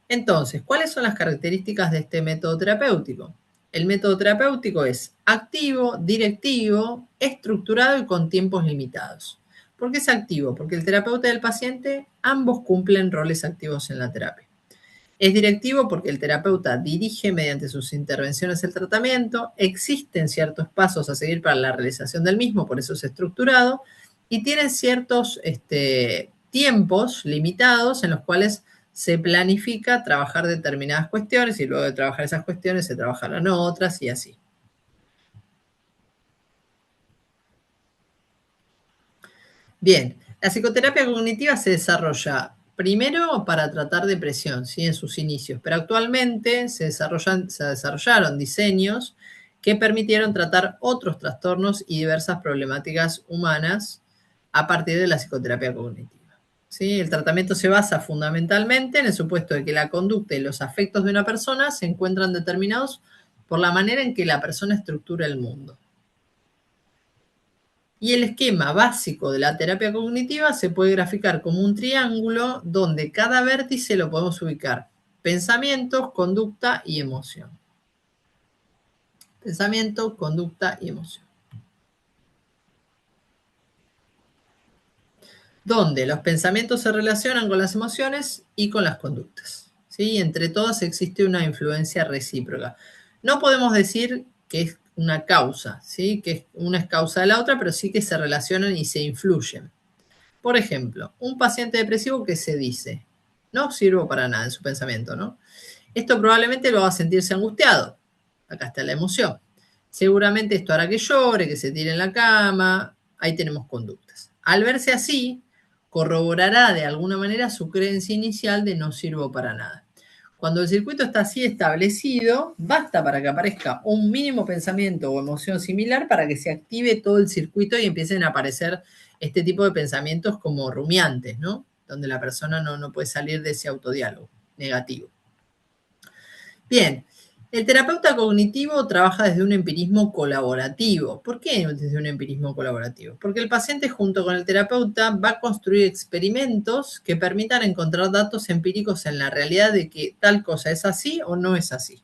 Entonces, ¿cuáles son las características de este método terapéutico? El método terapéutico es activo, directivo, estructurado y con tiempos limitados. ¿Por qué es activo? Porque el terapeuta y el paciente ambos cumplen roles activos en la terapia. Es directivo porque el terapeuta dirige mediante sus intervenciones el tratamiento, existen ciertos pasos a seguir para la realización del mismo, por eso es estructurado, y tiene ciertos tiempos limitados en los cuales se planifica trabajar determinadas cuestiones y luego de trabajar esas cuestiones se trabajarán otras y así. Bien, la psicoterapia cognitiva se desarrolla primero para tratar depresión, ¿sí? En sus inicios, pero actualmente se desarrollaron diseños que permitieron tratar otros trastornos y diversas problemáticas humanas a partir de la psicoterapia cognitiva, ¿sí? El tratamiento se basa fundamentalmente en el supuesto de que la conducta y los afectos de una persona se encuentran determinados por la manera en que la persona estructura el mundo. Y el esquema básico de la terapia cognitiva se puede graficar como un triángulo donde cada vértice lo podemos ubicar: pensamientos, conducta y emoción. Pensamiento, conducta y emoción. Donde los pensamientos se relacionan con las emociones y con las conductas, ¿sí? Entre todas existe una influencia recíproca. No podemos decir que es una causa, ¿sí? Que una es causa de la otra, pero sí que se relacionan y se influyen. Por ejemplo, un paciente depresivo que se dice, no sirvo para nada en su pensamiento, ¿no? Esto probablemente lo va a sentirse angustiado. Acá está la emoción. Seguramente esto hará que llore, que se tire en la cama. Ahí tenemos conductas. Al verse así, corroborará de alguna manera su creencia inicial de no sirvo para nada. Cuando el circuito está así establecido, basta para que aparezca un mínimo pensamiento o emoción similar para que se active todo el circuito y empiecen a aparecer este tipo de pensamientos como rumiantes, ¿no? Donde la persona no puede salir de ese autodiálogo negativo. Bien, el terapeuta cognitivo trabaja desde un empirismo colaborativo. ¿Por qué desde un empirismo colaborativo? Porque el paciente junto con el terapeuta va a construir experimentos que permitan encontrar datos empíricos en la realidad de que tal cosa es así o no es así.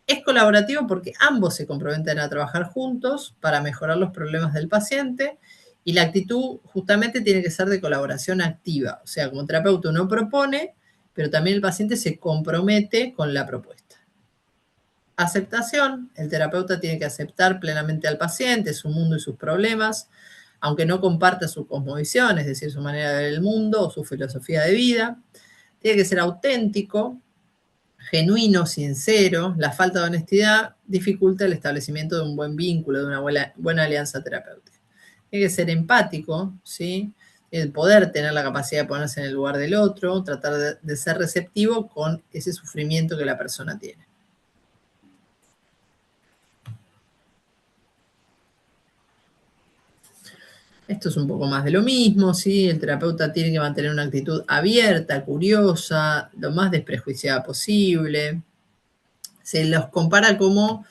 Es colaborativo porque ambos se comprometen a trabajar juntos para mejorar los problemas del paciente y la actitud justamente tiene que ser de colaboración activa. O sea, como terapeuta uno propone, pero también el paciente se compromete con la propuesta. Aceptación, el terapeuta tiene que aceptar plenamente al paciente, su mundo y sus problemas, aunque no comparta su cosmovisión, es decir, su manera de ver el mundo o su filosofía de vida. Tiene que ser auténtico, genuino, sincero. La falta de honestidad dificulta el establecimiento de un buen vínculo, de una buena alianza terapéutica. Tiene que ser empático, ¿sí? El poder tener la capacidad de ponerse en el lugar del otro, tratar de ser receptivo con ese sufrimiento que la persona tiene. Esto es un poco más de lo mismo, ¿sí? El terapeuta tiene que mantener una actitud abierta, curiosa, lo más desprejuiciada posible. Se los compara como,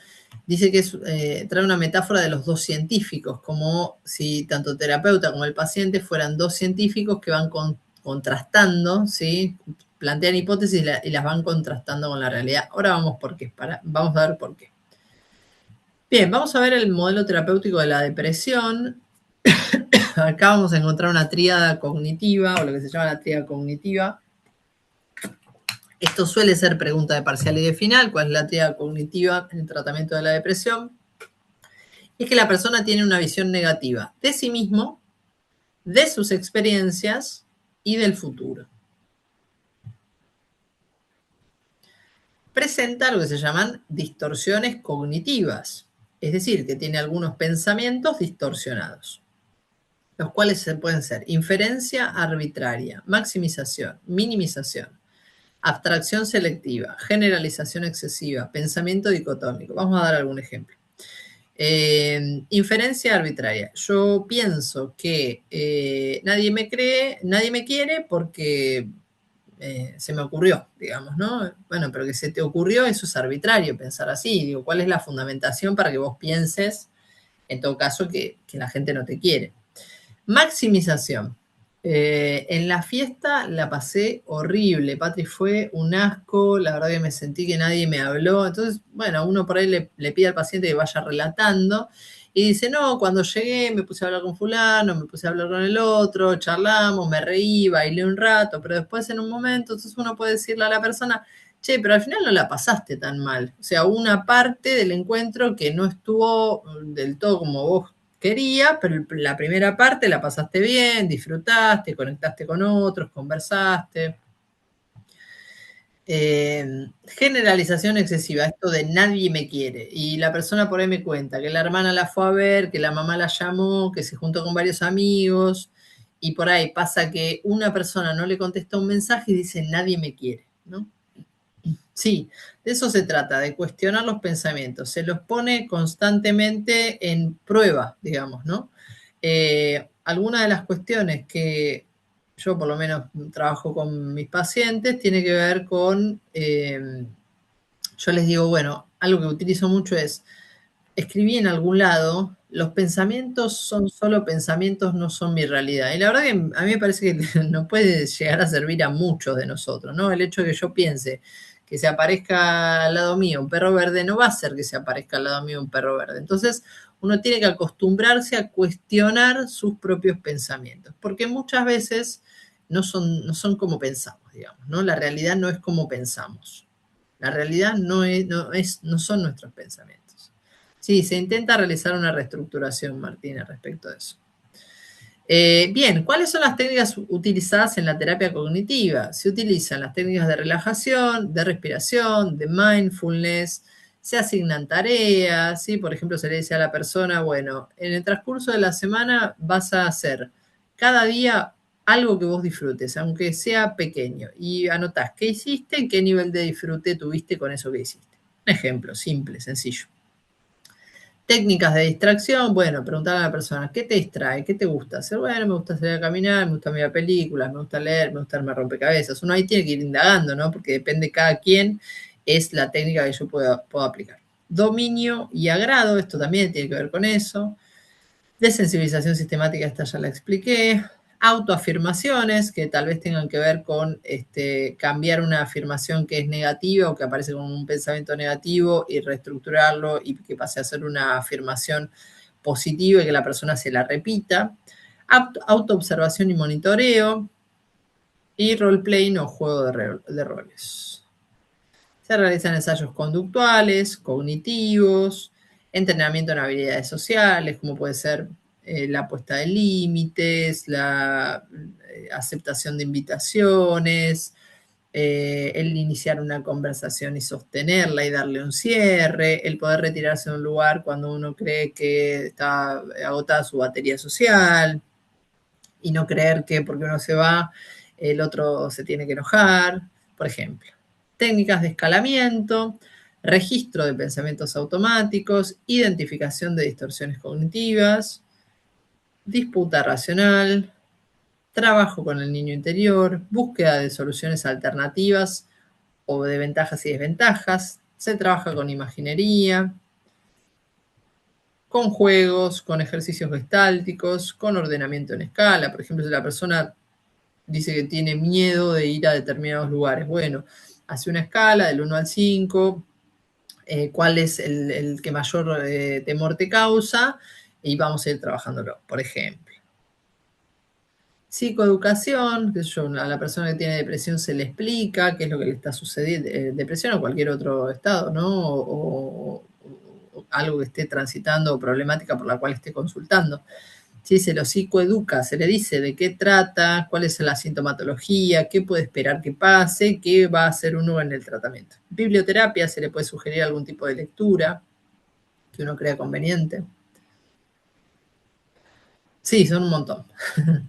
dice que trae una metáfora de los dos científicos, como si tanto el terapeuta como el paciente fueran dos científicos que van contrastando, ¿sí? Plantean hipótesis y las van contrastando con la realidad. Ahora vamos vamos a ver por qué. Bien, vamos a ver el modelo terapéutico de la depresión. Acá vamos a encontrar una tríada cognitiva, o lo que se llama la tríada cognitiva. Esto suele ser pregunta de parcial y de final, ¿cuál es la tríada cognitiva en el tratamiento de la depresión? Es que la persona tiene una visión negativa de sí mismo, de sus experiencias y del futuro. Presenta lo que se llaman distorsiones cognitivas, es decir, que tiene algunos pensamientos distorsionados, los cuales pueden ser inferencia arbitraria, maximización, minimización, abstracción selectiva, generalización excesiva, pensamiento dicotómico. Vamos a dar algún ejemplo. Inferencia arbitraria. Yo pienso que nadie me quiere porque se me ocurrió, digamos, ¿no? Bueno, pero que se te ocurrió, eso es arbitrario, pensar así. Digo, ¿cuál es la fundamentación para que vos pienses, en todo caso, que la gente no te quiere? Maximización. En la fiesta la pasé horrible, Patri, fue un asco, la verdad que me sentí que nadie me habló. Entonces, bueno, uno por ahí le pide al paciente que vaya relatando y dice, no, cuando llegué me puse a hablar con fulano, me puse a hablar con el otro, charlamos, me reí, bailé un rato, pero después en un momento, entonces uno puede decirle a la persona, che, pero al final no la pasaste tan mal. O sea, hubo una parte del encuentro que no estuvo del todo como vos quería, pero la primera parte la pasaste bien, disfrutaste, conectaste con otros, conversaste. Generalización excesiva, esto de nadie me quiere. Y la persona por ahí me cuenta que la hermana la fue a ver, que la mamá la llamó, que se juntó con varios amigos y por ahí pasa que una persona no le contesta un mensaje y dice, nadie me quiere, ¿no? Sí, de eso se trata, de cuestionar los pensamientos. Se los pone constantemente en prueba, digamos, ¿no? Algunas de las cuestiones que yo por lo menos trabajo con mis pacientes tiene que ver con, yo les digo, bueno, algo que utilizo mucho es, escribí en algún lado, los pensamientos son solo pensamientos, no son mi realidad. Y la verdad que a mí me parece que nos puede llegar a servir a muchos de nosotros, ¿no? El hecho de que yo piense que se aparezca al lado mío un perro verde no va a hacer que se aparezca al lado mío un perro verde. Entonces, uno tiene que acostumbrarse a cuestionar sus propios pensamientos, porque muchas veces no son como pensamos, digamos, ¿no? La realidad no es como pensamos. La realidad no son nuestros pensamientos. Sí, se intenta realizar una reestructuración, Martina, respecto a eso. Bien, ¿cuáles son las técnicas utilizadas en la terapia cognitiva? Se utilizan las técnicas de relajación, de respiración, de mindfulness, se asignan tareas, ¿sí? Por ejemplo, se le dice a la persona, bueno, en el transcurso de la semana vas a hacer cada día algo que vos disfrutes, aunque sea pequeño, y anotás qué hiciste, qué nivel de disfrute tuviste con eso que hiciste. Un ejemplo simple, sencillo. Técnicas de distracción, bueno, preguntar a la persona, ¿qué te distrae? ¿Qué te gusta hacer? Bueno, me gusta salir a caminar, me gusta mirar películas, me gusta leer, me gusta armar rompecabezas. Uno ahí tiene que ir indagando, ¿no? Porque depende de cada quien, es la técnica que yo puedo aplicar. Dominio y agrado, esto también tiene que ver con eso. Desensibilización sistemática, esta ya la expliqué. Autoafirmaciones, que tal vez tengan que ver con cambiar una afirmación que es negativa o que aparece como un pensamiento negativo y reestructurarlo y que pase a ser una afirmación positiva y que la persona se la repita. Autoobservación y monitoreo. Y roleplaying o juego de roles. Se realizan ensayos conductuales, cognitivos, entrenamiento en habilidades sociales, como puede ser la puesta de límites, la aceptación de invitaciones, el iniciar una conversación y sostenerla y darle un cierre, el poder retirarse de un lugar cuando uno cree que está agotada su batería social y no creer que porque uno se va, el otro se tiene que enojar, por ejemplo. Técnicas de escalamiento, registro de pensamientos automáticos, identificación de distorsiones cognitivas, disputa racional, trabajo con el niño interior, búsqueda de soluciones alternativas o de ventajas y desventajas, se trabaja con imaginería, con juegos, con ejercicios gestálticos, con ordenamiento en escala. Por ejemplo, si la persona dice que tiene miedo de ir a determinados lugares, bueno, hace una escala del 1 al 5, cuál es el que mayor temor te causa, y vamos a ir trabajándolo, por ejemplo. Psicoeducación, que a la persona que tiene depresión se le explica qué es lo que le está sucediendo, depresión o cualquier otro estado, ¿no? O algo que esté transitando o problemática por la cual esté consultando. Sí, se lo psicoeduca, se le dice de qué trata, cuál es la sintomatología, qué puede esperar que pase, qué va a hacer uno en el tratamiento. Biblioterapia, se le puede sugerir algún tipo de lectura que uno crea conveniente. Sí, son un montón,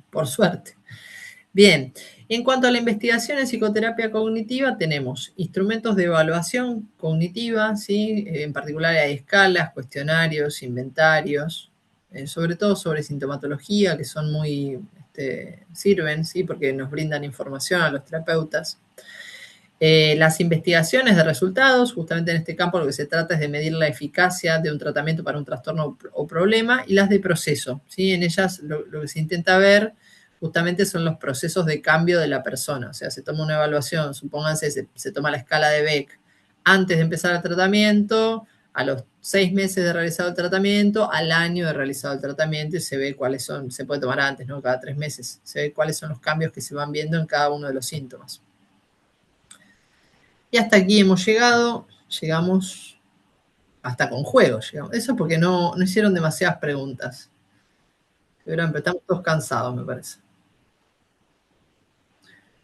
por suerte. Bien, en cuanto a la investigación en psicoterapia cognitiva, tenemos instrumentos de evaluación cognitiva, ¿sí? En particular hay escalas, cuestionarios, inventarios, sobre todo sobre sintomatología, que son muy, sirven, ¿sí? Porque nos brindan información a los terapeutas. Las investigaciones de resultados, justamente en este campo lo que se trata es de medir la eficacia de un tratamiento para un trastorno o problema, y las de proceso, ¿sí? En ellas lo que se intenta ver justamente son los procesos de cambio de la persona. O sea, se toma una evaluación, supónganse, se toma la escala de Beck antes de empezar el tratamiento, a los 6 meses de realizado el tratamiento, al año de realizado el tratamiento, y se ve cuáles son, se puede tomar antes, ¿no? Cada 3 meses, se ve cuáles son los cambios que se van viendo en cada uno de los síntomas. Y hasta aquí hemos llegado, llegamos hasta con juegos. Eso porque no hicieron demasiadas preguntas. Pero estamos todos cansados, me parece.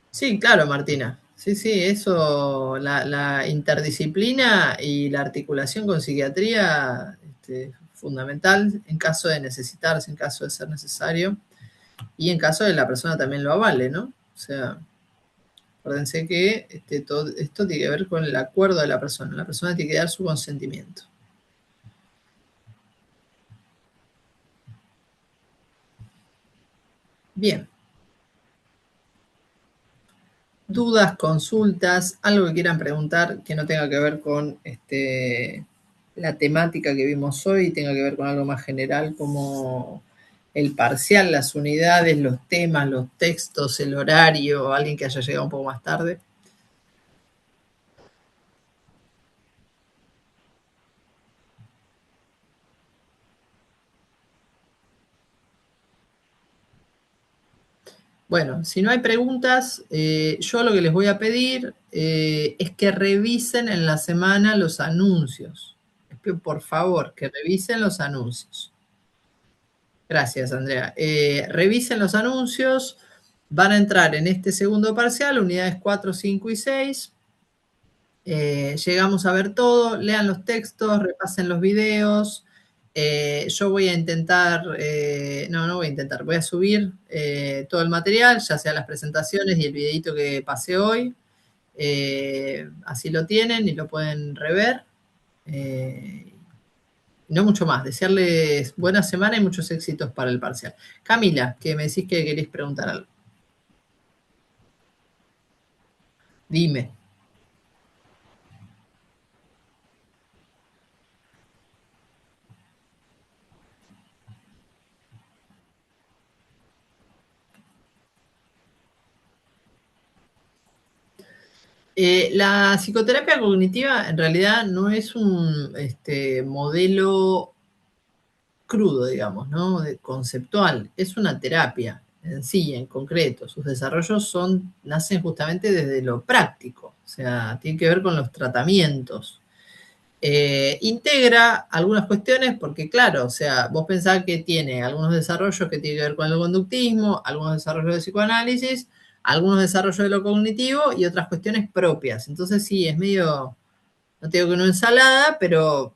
Sí, claro, Martina. Sí, eso, la interdisciplina y la articulación con psiquiatría, fundamental en caso de necesitarse, en caso de ser necesario. Y en caso de la persona también lo avale, ¿no? O sea, acuérdense que todo esto tiene que ver con el acuerdo de la persona. La persona tiene que dar su consentimiento. Bien. Dudas, consultas, algo que quieran preguntar que no tenga que ver con la temática que vimos hoy, tenga que ver con algo más general como el parcial, las unidades, los temas, los textos, el horario, alguien que haya llegado un poco más tarde. Bueno, si no hay preguntas, yo lo que les voy a pedir es que revisen en la semana los anuncios. Les pido, por favor, que revisen los anuncios. Gracias, Andrea. Revisen los anuncios. Van a entrar en este segundo parcial, unidades 4, 5 y 6. Llegamos a ver todo. Lean los textos, repasen los videos. Yo voy a intentar, no voy a intentar, voy a subir todo el material, ya sea las presentaciones y el videito que pasé hoy. Así lo tienen y lo pueden rever. No mucho más. Desearles buena semana y muchos éxitos para el parcial. Camila, que me decís que querés preguntar algo. Dime. La psicoterapia cognitiva en realidad no es un modelo crudo, digamos, ¿no? Conceptual. Es una terapia en sí, en concreto. Sus desarrollos nacen justamente desde lo práctico. O sea, tiene que ver con los tratamientos. Integra algunas cuestiones porque, claro, o sea, vos pensás que tiene algunos desarrollos que tienen que ver con el conductismo, algunos desarrollos de psicoanálisis, algunos desarrollos de lo cognitivo y otras cuestiones propias. Entonces sí, es medio, no te digo que una ensalada, pero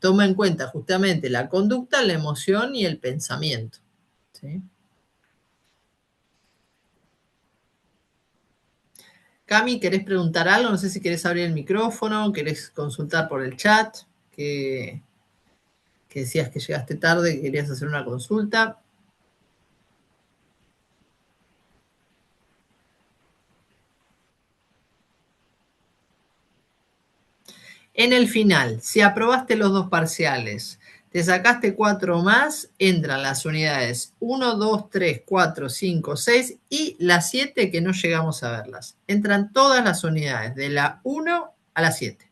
toma en cuenta justamente la conducta, la emoción y el pensamiento. ¿Sí? Cami, ¿querés preguntar algo? No sé si querés abrir el micrófono, querés consultar por el chat, que decías que llegaste tarde, que querías hacer una consulta. En el final, si aprobaste los dos parciales, te sacaste 4 más, entran las unidades 1, 2, 3, 4, 5, 6 y las 7 que no llegamos a verlas. Entran todas las unidades, de la 1 a la 7.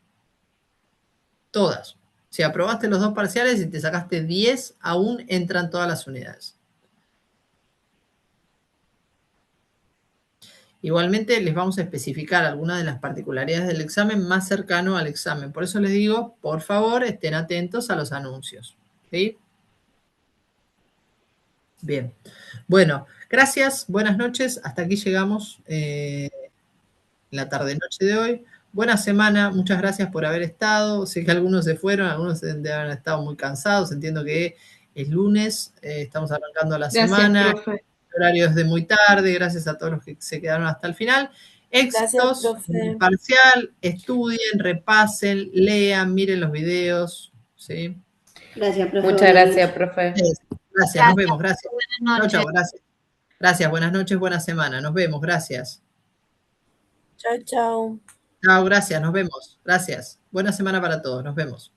Todas. Si aprobaste los dos parciales y te sacaste 10, aún entran todas las unidades. Igualmente les vamos a especificar algunas de las particularidades del examen más cercano al examen. Por eso les digo, por favor, estén atentos a los anuncios. ¿Sí? Bien. Bueno, gracias, buenas noches. Hasta aquí llegamos la tarde-noche de hoy. Buena semana, muchas gracias por haber estado. Sé que algunos se fueron, algunos deben haber estado muy cansados. Entiendo que es lunes, estamos arrancando la semana. Profe. El horario es de muy tarde, gracias a todos los que se quedaron hasta el final. Éxitos, Gracias, en el profe. parcial, estudien, repasen, lean, miren los videos. ¿Sí? Gracias, profe. Muchas gracias, profe. Gracias, nos vemos, gracias. Buenas noches. Chao, gracias. Gracias, buenas noches, buena semana. Nos vemos, gracias. Chao, chao. Chao, gracias, nos vemos. Gracias. Buena semana para todos, nos vemos.